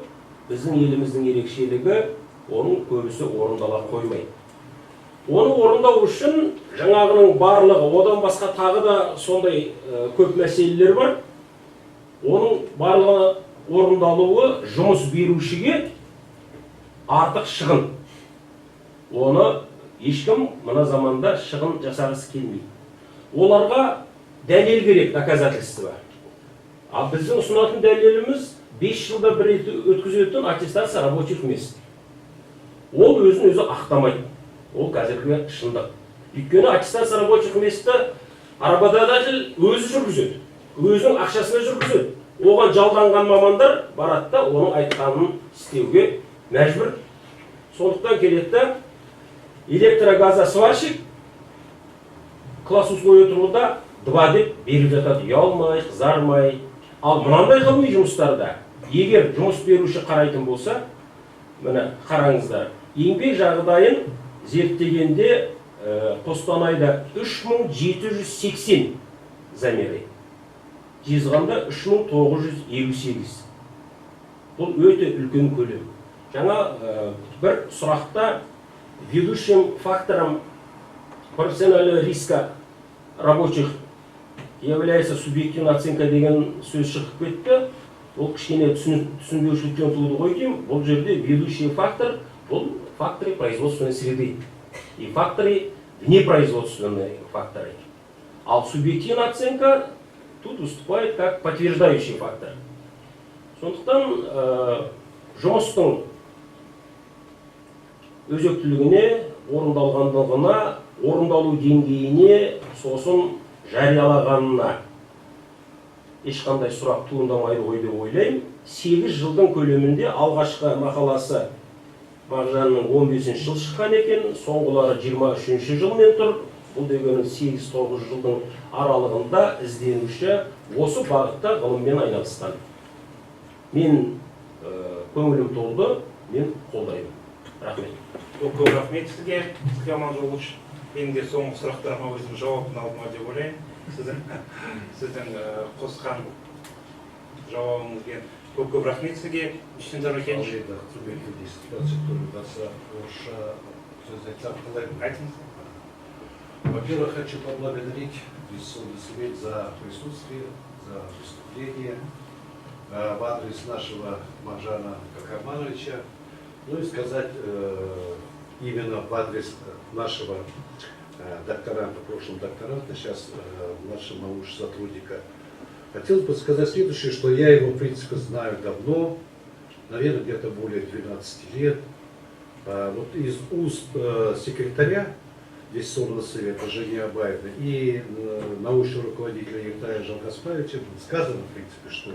[SPEAKER 10] біздің еліміздің ерекшелігі, оның көбісі орындала қоймайды. Оны орындау үшін жаңағының барлығы, одан басқа тағы да сондай көп мәселелер бар. Оның барлығы орындалуы жұмыс берушіге артық шығын. Оны ешкім мына заманда шығын жасағысы келмейді. Оларға дәлел керек, доказательство. Ал біздің ұсынатын дәлеліміз 5 жылда бір рет өткізетін аттестация рабочих мест. Ол өзін өзі ақтамайды. Ол қазіргі шындық. Өйткені аттестация рабочих месті арабададатель өзі жүргізеді. Өзінің ақшасына жүргізеді. Оған жалданған мамандар барады да оның айтқанын істеуге мәжбүр. Сондықтан келеді электрогазосварщик класс условия труда 2 деп беріп жатады. Ұялмай, қызармай. Ал мынандай ғылыми жұмыстарда егер жұмыс беруші қарайтын болса, міне қараңыздар, еңбек жағдайын зерттегенде Қостанайда 3780 замеры, Жезқазғанда 3958. Бұл өте үлкен көлем. Жаңа бір сұрақта ведущим фактором профессионального риска рабочих является субъективная оценка деген сөз шығып кетті. Ол кішкене түсінбеушіліктен туды ғой деймін. Бұл жерде ведущий фактор, бұл факторы производственной среды и факторы внепроизводственные факторы. А субъективная оценка тут выступает как подтверждающий фактор. Сондықтан жұмыстың өзектілігіне, орындалғандығына, орындалу деңгейіне, сосын жариялағанына ешқандай сұрақ туындамайды ғой деп ойлаймын. 8 жылдың көлемінде алғашқы мақаласы Мағжанның 15 жыл шыққан екен, соңғылары 23 жылмен тұр. Бұл дегенің 8-9 жылдың аралығында ізденуші осы бағытта ғылыммен айналысқан. Мен көңілім толды, мен қолдаймын. Рахмет.
[SPEAKER 1] Көп рахмет сізге, Аманжолович. Мен де соңғы сұрақтарыма өзім жауабын алдым деп ойлаймын. Сіздің қосқан жауабыңызға көп рахмет сізге. Үшінші екен.
[SPEAKER 11] Во-первых, хочу поблагодарить Совет за присутствие, за выступление в адрес нашего Мағжана Кахармановича. Ну и сказать именно в адрес нашего докторанта, в прошлом докторанта, сейчас нашего научного сотрудника. Хотелось бы сказать следующее, что я его, в принципе, знаю давно, наверное, где-то более 12 лет. Вот из уст секретаря здесь собран совета Жени Абаевны и научного руководителя Ертая Жалгаспаевича сказано, в принципе, что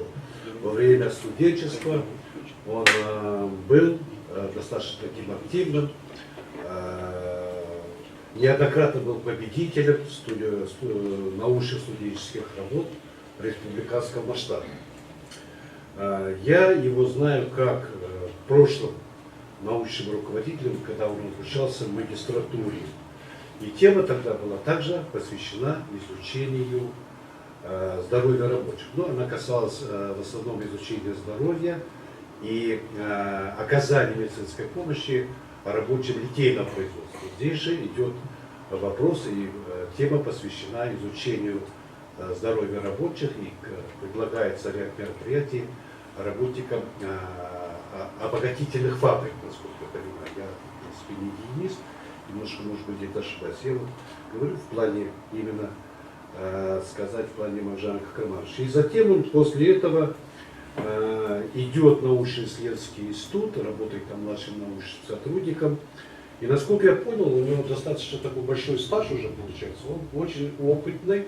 [SPEAKER 11] во время студенчества он был достаточно таким активным, неоднократно был победителем научных студенческих работ республиканского масштаба. Я его знаю как в прошлом научным руководителем, когда он обучался в магистратуре. И тема тогда была также посвящена изучению здоровья рабочих. Но она касалась в основном изучения здоровья и оказания медицинской помощи рабочим литейного производства. Здесь же идет вопрос и тема посвящена изучению здоровья рабочих, и предлагается ряд мероприятий работникам обогатительных фабрик, насколько я понимаю. Я, в принципе, не гигиенист, немножко, может быть, где-то ошибаюсь. Я вот говорю в плане именно сказать в плане Мағжана Кахармановича. И затем он после этого идет в научно-исследовательский институт, работает там младшим научным сотрудником. И насколько я понял, у него достаточно такой большой стаж уже получается. Он очень опытный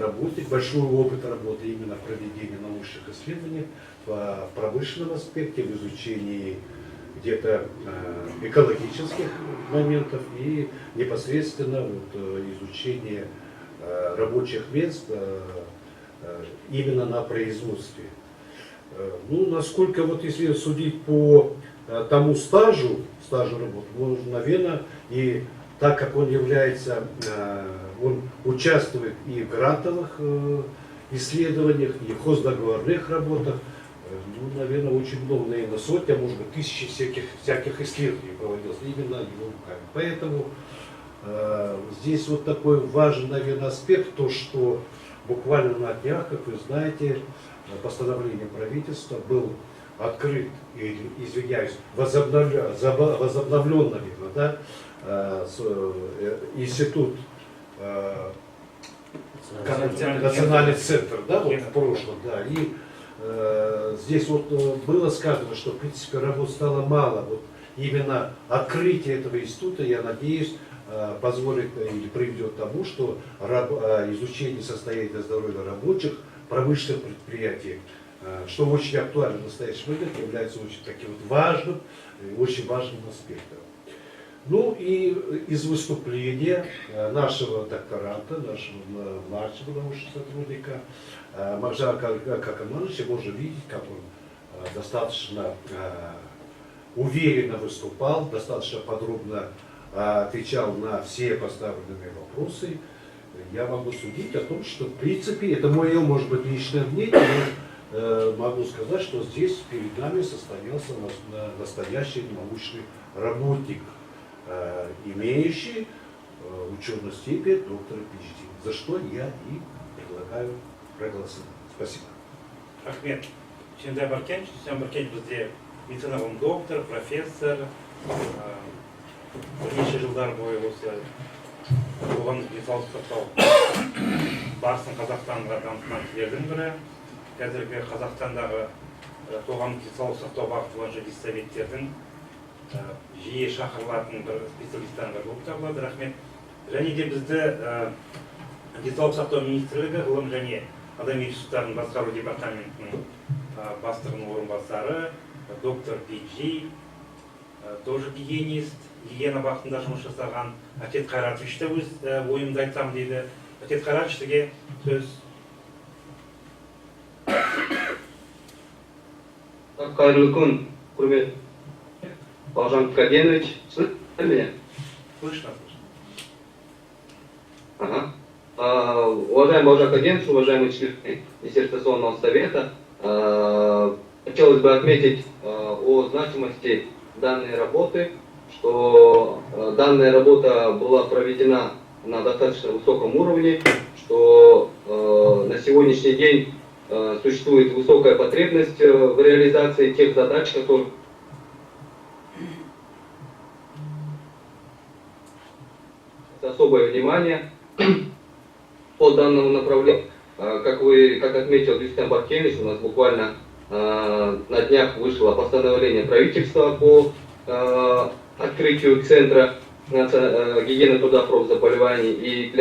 [SPEAKER 11] работник, большой опыт работы именно в проведении научных исследований в промышленном аспекте, в изучении где-то экологических моментов и непосредственно изучение рабочих мест именно на производстве. Ну, насколько вот если судить по тому стажу работы, он, наверное, и так как он является, он участвует и в грантовых исследованиях, и в хоздоговорных работах, ну, наверное, очень много, наверное, сотни, а может быть, тысячи всяких исследований проводилось именно его руками. Поэтому здесь вот такой важный, наверное, аспект, то, что буквально на днях, как вы знаете, постановлением правительства был открыт, извиняюсь, возобновлен, наверное, да, институт, национальный центр, да, вот в прошлом, да, и здесь вот было сказано, что в принципе работ стало мало. Вот именно открытие этого института, я надеюсь, позволит или приведет к тому, что изучение состояния здоровья рабочих в промышленных предприятиях, что очень актуально в настоящий момент, является очень таким вот важным и очень важным аспектом. Ну и из выступления нашего докторанта, нашего младшего научного сотрудника Мағжан Кахармановича можно видеть, как он достаточно уверенно выступал, достаточно подробно отвечал на все поставленные вопросы. Я могу судить о том, что в принципе, это мое, может быть, личное мнение, но могу сказать, что здесь перед нами состоялся настоящий научный работник, имеющий ученую степень доктора PhD, за что я и предлагаю проголосовать. Спасибо.
[SPEAKER 1] Рахмет. Сенде Баркенч бізде медицина ғылым доктор, профессор, бірнеше жылдар бойы осы қоғамдық денсаулық сақтау барысын Қазақстанға дамытқан кісілердің бірі. Қазіргі Қазақстандағы қоғамдық денсаулық сақтау бағыты бойынша диссоветтердің жиі шақырылатын бір специалисттардың бірі болып табылады. Рахмет. Және де бізді денсаулық сақтау министрлігі ғылым және адами ресурстарын басқару департаментінің бастығының орынбасары, доктор PhD, тоже гигиенист, гигиена бағытында жұмыс жасаған Әтет Қайратович та өз ойымды айтсам дейді. Әтет Қайратович, сізге сөз.
[SPEAKER 12] Қайырлы күн, құрмет Мағжан Каденович, слышно меня?
[SPEAKER 1] Слышно.
[SPEAKER 12] Ага. Уважаемый Мағжан Каденович, уважаемые члены диссертационного совета, хотелось бы отметить о значимости данной работы, что данная работа была проведена на достаточно высоком уровне, что на сегодняшний день существует высокая потребность в реализации тех задач, которые особое внимание по данному направлению. Как отметил Дюстен Баркевич, у нас буквально на днях вышло постановление правительства по открытию Центра гигиены труда профзаболеваний. И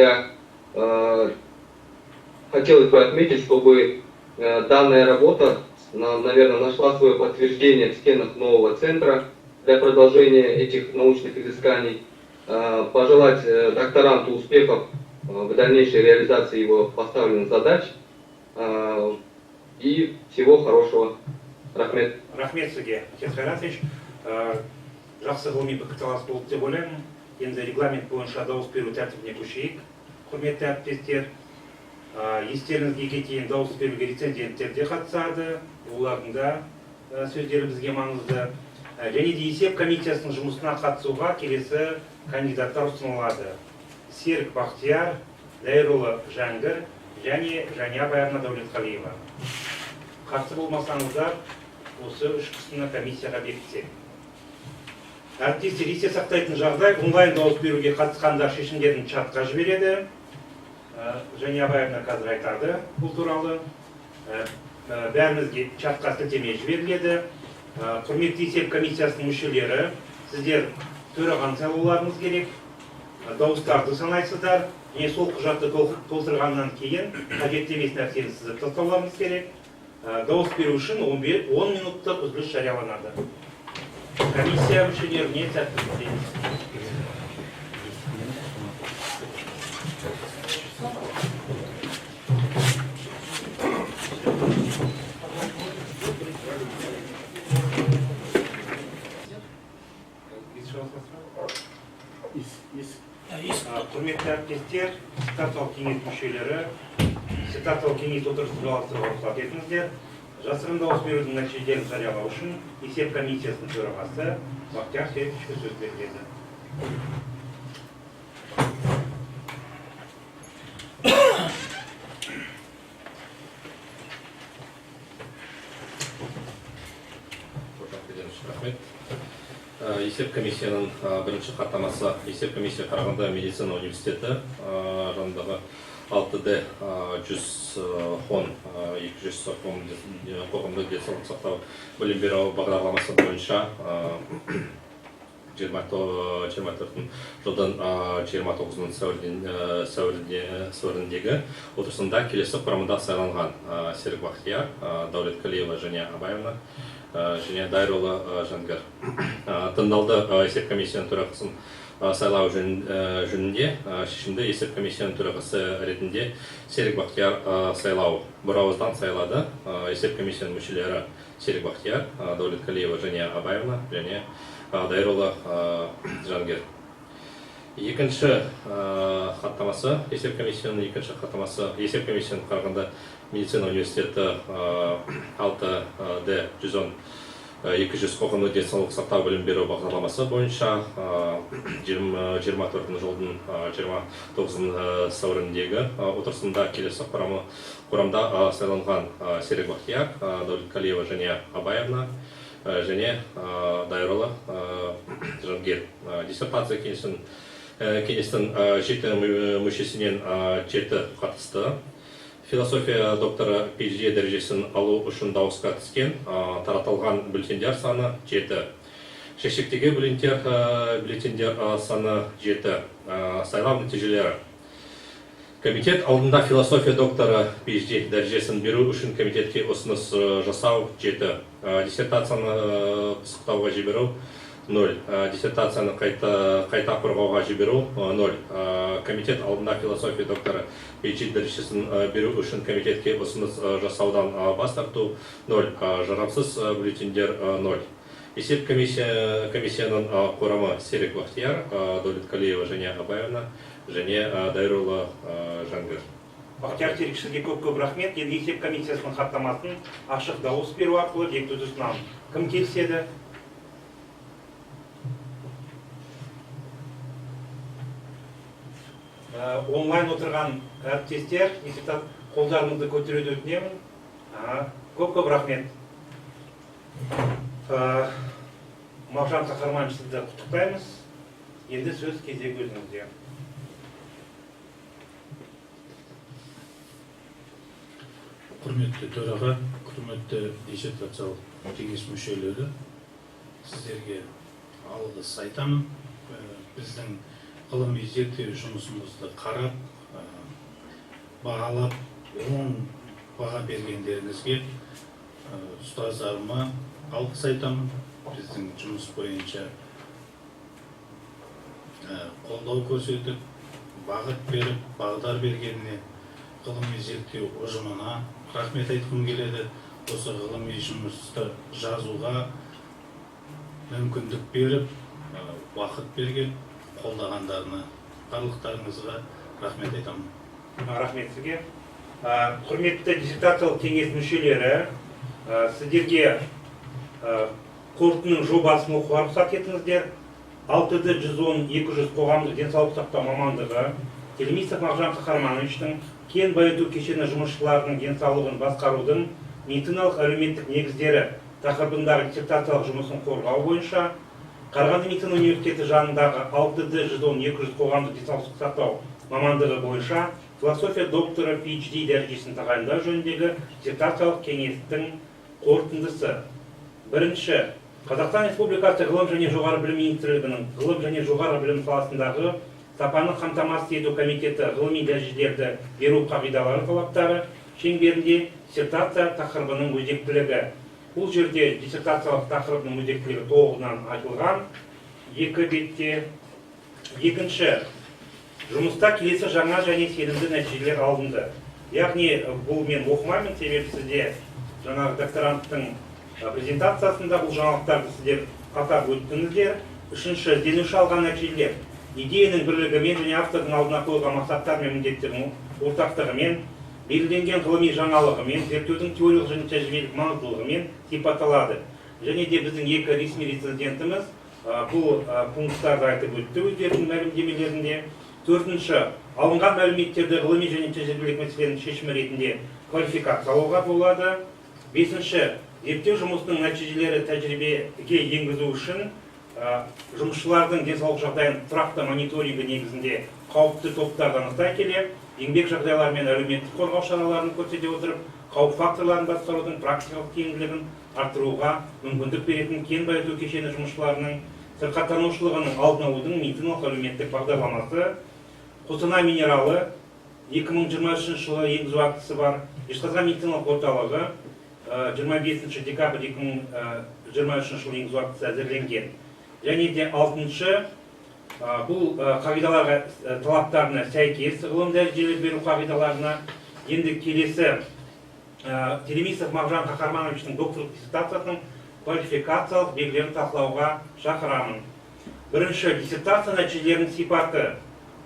[SPEAKER 12] хотелось бы отметить, чтобы данная работа, наверное, нашла свое подтверждение в стенах нового центра для продолжения этих научных изысканий. Пожелать докторанту успехов в дальнейшей реализации его поставленных задач и всего хорошего. Рахмет.
[SPEAKER 1] Рахмет сізге, Әтет Қайратович. Жақсы ғылыми пікірталас болды деп ойлаймын. Енді регламент бойынша дауыс беру тәртібіне көшейік. Құрметті әріптестер, естеріңізге кетейін, дауыс беруге рецензенттер де қатысады. Олардың да сөздері бізге маңызды. Және де есеп комиссиясының жұмысына қатысуға келесі кандидаттар ұсынылады. Серік Бақтияр, Дайырұлы Жәңгір және Жәния Баярна Дәулетқалиева. Қарсы болмасаңыздар, осы үш кісіні комиссияға бекітсек. Әріптестер, есте сақтайтын жағдай, онлайн дауыс беруге қатысқандар шешімдерін чатқа жібереді. Жәния Баярна қазір айтады бұл туралы. Бәрімізге чатқа сілтеме жіберіледі. Құрметті есеп комиссиясының мүшелері, сіздер төрағаны сайлауларыңыз керек. Дауыстарды санайсыздар, және сол құжатты толтырғаннан кейін қажетті емес нәрсені сызып тастауларыңыз керек. Дауыс беру үшін 10 минуттық үзіліс жарияланады. Комиссия мүшелеріне сәттілік тілейміз. Құрметті әріптестер, ситуациялық кеңес мүшелері, ситуациялық кеңес отырысын жалғастыруға рұқсат етіңіздер. Жасырын дауыс берудің нәтижелерін жариялау үшін есеп комиссиясының төрағасы Бақтияр Серіковичке сөз беріледі.
[SPEAKER 8] Есеп комиссияның бірінші хаттамасы, есеп комиссия Қарағанды медицина университеті жанындағы 6D 110 200 қоғамдық денсаулық сақтау білім беру бағдарламасы бойынша 24 жылдың 29 сәуіріндегі отырысында келесі құрамында сайланған Серік Бақтияр, Дәулеткалиева және Абаевна және Дайролы Жангар. Тыңдалды есеп комиссияның төрағасын сайлау жөнінде шешімді есеп комиссияның төрағасы ретінде Серік Бақтияр сайлау бірауыздан сайлады. Есеп комиссияның мүшелері Серік Бақтияр, Дәулеткалиева және Абаевна және Дайролы Жангер. Екінші хаттамасы, есеп комиссияның екінші хаттамасы, есеп комиссияның Қарағанды медицина университеті 6D 110 200 қоғамдық денсаулық сақтау білім беру бағдарламасы бойынша 24 жылдың 29 сәуіріндегі отырысында келесі құрамда сайланған Серік Бақтияр, Дәулеткалиева және Абаевна және Дайролы Жангер. Диссертация кеңестің 7 мүшесінен 7 қатысты. Философия докторы PhD дәрежесін алу үшін дауысқа түскен. Таратылған бюллетендер саны 7. Шешектегі бюллетендер саны 7. Сайлау нәтижелері. Комитет алдында философия докторы PhD дәрежесін беру үшін комитетке ұсыныс жасау 7. Диссертацияны пысықтауға жіберу 0. Диссертацияны қайта қорғауға жіберу 0. Комитет алдында философия докторы PhD дәрежесін беру үшін комитетке ұсыныс жасаудан бас тарту 0. Жарамсыз бюллетендер 0. Есеп комиссияның құрамы Серік Бақтияр, Дәулеткалиева және Абаевна және Дайролы Жангер.
[SPEAKER 1] Бақтияр Серік, сізге көп рахмет. Енді есеп комиссиясының хаттамасын ашық дауыс беру арқылы бекітуді ұсынамын. Кім келіседі? Онлайн отырған әріптестер, есептен қолдарыңызды көтеруді өтінемін. Көп рахмет. Мағжан Қахарманович, сізді құттықтаймыз. Енді сөз кезегі өзіңізде.
[SPEAKER 3] Құрметті төраға, құрметті диссертациялық кеңес мүшелері, сіздерге алғыс айтамын. Біздің ғылыми зерттеу жұмысымызды қарап, бағалап, оң баға бергендеріңізге ұстаздарыма алғыс айтамын. Біздің жұмыс бойынша қолдау көрсетіп, бағыт беріп, бағдар бергеніне ғылыми зерттеу ұжымына рахмет айтқым келеді. Осы ғылыми жұмысты жазуға мүмкіндік беріп, уақыт берген қолдағандарына, барлықтарыңызға рахмет айтамын.
[SPEAKER 1] Рахмет сізге. Құрметті диссертациялық кеңес мүшелері, сіздерге қорытындының жобасын оқуға рұқсат етіңіздер. 6D 110 200 қоғамдық денсаулық сақтау мамандығы Телемисов Мағжан Қахармановичтің кен байыту кешені жұмысшыларының денсаулығын басқарудың медициналық әлеуметтік негіздері тақырыбындағы диссертациялық жұмысын қорғау бойынша Қарағанды медицина университеті жанындағы 6D 110 200 қоғамдық денсаулық сақтау мамандығы бойынша философия докторы PhD дәрежесін тағайындау жөніндегі диссертациялық кеңестің қорытындысы. Бірінші, Қазақстан Республикасы ғылым және жоғары білім министрлігінің ғылым және жоғары білім саласындағы сапаны қамтамасыз ету комитеті ғылыми дәрежелерді беру қағидалары талаптары шеңберінде диссертация тақырыбының өзектілігі. Бұл жерде диссертациялық тақырыбының өзектілігі толығынан айтылған. 2 бетте. Екінші, жұмыста келесі жаңа және сенімді нәтижелер алынды. Яғни бұл мен оқымаймын, себебі сізде жаңағы докторанттың презентациясында бұл жаңалықтарды сіздер қатар өттіңіздер. Үшінші, ізденуші алған нәтижелер идеяның бірлігімен және автордың алдына қойылған мақсаттар мен міндеттердің ортақтығымен, белгіленген ғылыми жаңалығымен, зерттеудің теориялық және тәжірибелік маңыздылығымен сипатталады. Және де біздің екі ресми рецензентіміз бұл пункттарды айтып өтті өздерінің мәлімдемелерінде. Төртінші, алынған мәліметтерді ғылыми және тәжірибелік мәселенің шешімі ретінде квалификациялауға болады. Бесінші, зерттеу жұмысының нәтижелері тәжірибеге енгізу үшін жұмысшылардың денсаулық жағдайын тұрақты мониторингі негізінде қауіпті топтарды анықтай келе еңбек жағдайлары мен әлеуметтік қорғау шараларын көрсете отырып, қауіп факторларын басқарудың практикалық тиімділігін арттыруға мүмкіндік беретін кен байыту кешені жұмысшыларының сырқаттанушылығының алдын алудың медициналық әлеуметтік бағдарламасы, Қостанай минералы 2023 жылы енгізу актісі бар, Жезқазған медициналық орталығы 25 декабрь 2023 жылы енгізу актісі әзірленген. Және де 6-шы бұл қағидаларға талаптарына сәйкес ғылым дәрежелер беру қағидаларына енді келесі Телемисов Мағжан Қахармановичтің докторлық диссертациясының квалификациялық белгілерін талқылауға шақырамын. Бірінші, диссертация нәтижелерінің сипаты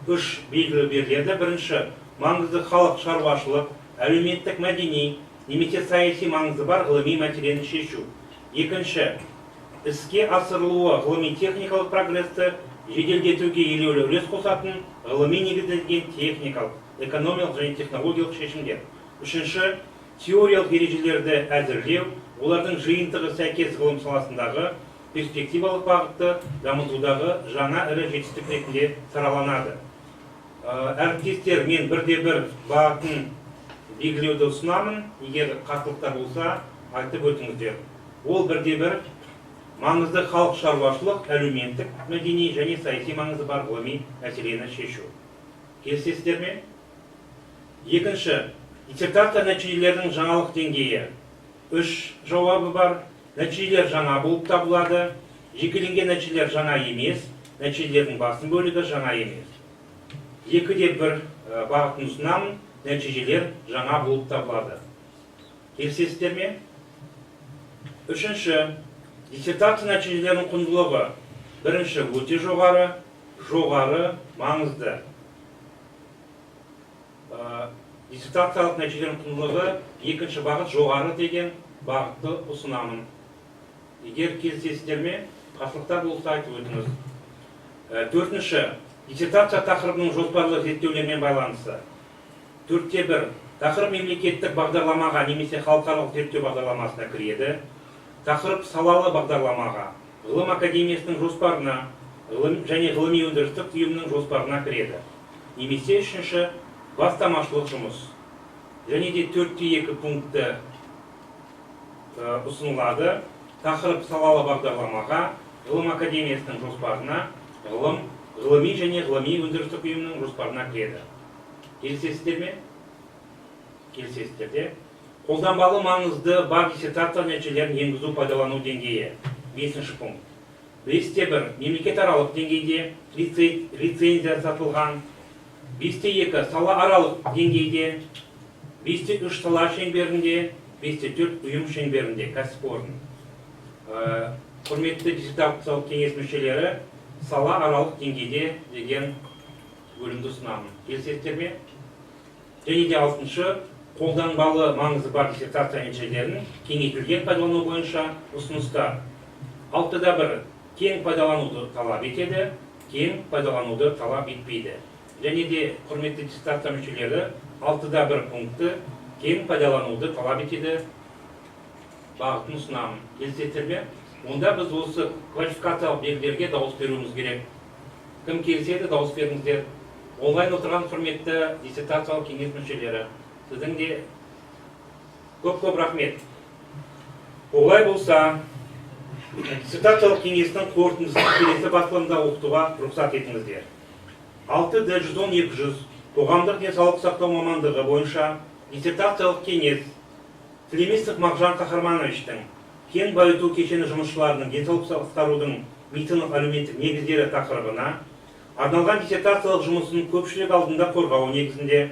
[SPEAKER 1] 3 белгілі беріледі. Бірінші, маңызды халық шаруашылық, әлеуметтік мәдени, немесе саяси маңызы бар ғылыми мәселені шешу. Екінші, іске асырылуы ғылыми техникалық прогресті жеделдетуге елеулі үлес қосатын ғылыми негізделген техникалық, экономикалық және технологиялық шешімдер. Үшінші, теориялық ережелерді әзірлеу, олардың жиынтығы сәйкес ғылым саласындағы перспективалық бағытты дамытудағы жаңа ірі жетістік ретінде сараланады. Әріптестер, мен бірде-бір бағытын белгілеуді ұсынамын. Егер қарсылықтар болса, айтып өтіңіздер. Ол бірде-бір маңызды халық шаруашылық, әлеуметтік, мәдени және саяси маңызы бар ғылыми мәселені шешу. Келісесіздер ме? Екінші, диссертация нәтижелерінің жаңалық деңгейі. 3 жауабы бар. Нәтижелер жаңа болып табылады. Жекеленген нәтижелер жаңа емес, нәтижелердің басым бөлігі жаңа емес. 2-де-1 бағытын ұсынамын, нәтижелер жаңа болып табылады. Келісесіздер ме? Үшінші, диссертация нәтижелерінің құндылығы. Бірінші, өте жоғары, маңызды. Диссертациялық нәтижелерінің құндылығы, екінші бағыт жоғары деген бағытты ұсынамын. Егер келісесіздер ме, қарсылықтар болса айтып өтіңіз. 4-ші, диссертация тақырыбының жоспарлы зерттеулермен байланысы. 4-те-1, тақырып мемлекеттік бағдарламаға немесе халықаралық зерттеу бағдарламасына кіреді. Тақырып салалы бағдарламаға, ғылым академиясының жоспарына, және ғылыми өндірістік ұйымның жоспарына кіреді. Немесе 3-ші, бастамашылық жұмыс. Және де 4-те-2 пункті ұсынылады. Тақырып салалы бағдарламаға, ғылым академиясының жоспарына, ғылыми және ғылыми өндірістік ұйымның жоспарына кіреді. Келісесіздер ме? Келісесіздер де. Қолданбалы маңызды бар диссертация нәтижелерін енгізу пайдалану деңгейі. 5-ші пункт. 5-те-1 мемлекетаралық деңгейде лицензия сатылған. 5-те-2 сала аралық деңгейде. 5-те-3 сала шеңберінде. 5-те-4 ұйым шеңберінде кәсіпорын. Құрметті диссертациялық кеңес мүшелері, сала аралық деңгейде деген бөлімді ұсынамын. Келісесіздер ме? Және де 6-шы, қолданбалы маңызы бар диссертация нәтижелерін кеңейтілген пайдалану бойынша ұсыныстар. 6-да-1 кең пайдалануды талап етеді, кең пайдалануды талап етпейді. Және де құрметті диссертация мүшелері, 6-да-1 пункті кең пайдалануды талап етеді бағытын ұсынамын. Келісесіздер ме? Онда біз осы квалификациялық белгілерге дауыс беруіміз керек. Кім келіседі, дауыс беріңіздер. Онлайн отырған құрметті диссертациялық кеңес мүшелері, сіздің де көп рахмет. Олай болса, диссертациялық кеңестің қорытындысын келесі басылымда оқытуға рұқсат етіңіздер. 6D110-200 қоғамдық денсаулық сақтау мамандығы бойынша диссертациялық кеңес Телемисов Мағжан Қахармановичтің кен байыту кешені жұмысшыларының денсаулық сақтарудың медициналық әлеуметтік негіздері тақырыбына арналған диссертациялық жұмысын көпшілік алдында қорғау негізінде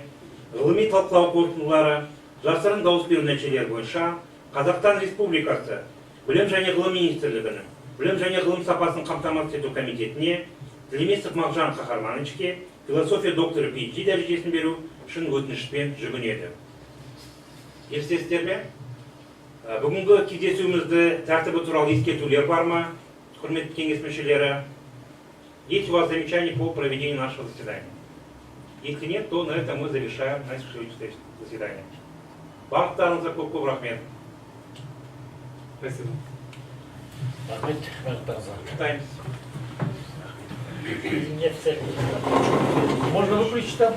[SPEAKER 1] ғылыми талқылау қорытындылары, жасырын дауыс беру нәтижелері бойынша Қазақстан Республикасы Білім және ғылым министрлігінің Білім және ғылым сапасын қамтамасыз ету комитетіне Телемисов Мағжан Қахармановичке философия докторы PhD дәрежесін беру үшін өтінішпен жүгінеді. Келісесіздер ме? Бүгінгі кездесуімізді тәртібі туралы ескертулер бар ма, құрметті кеңес мүшелері? Есть у вас замечания по проведению нашего заседания? Если нет, то на этом мы завершаем наше заседание. Барлықтарыңызға көп рахмет.
[SPEAKER 4] Спасибо.
[SPEAKER 9] Рахмет, барлықтарыңызға.
[SPEAKER 1] Құттықтаймыз.
[SPEAKER 13] Можно выключить там?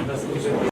[SPEAKER 4] Да, слушай.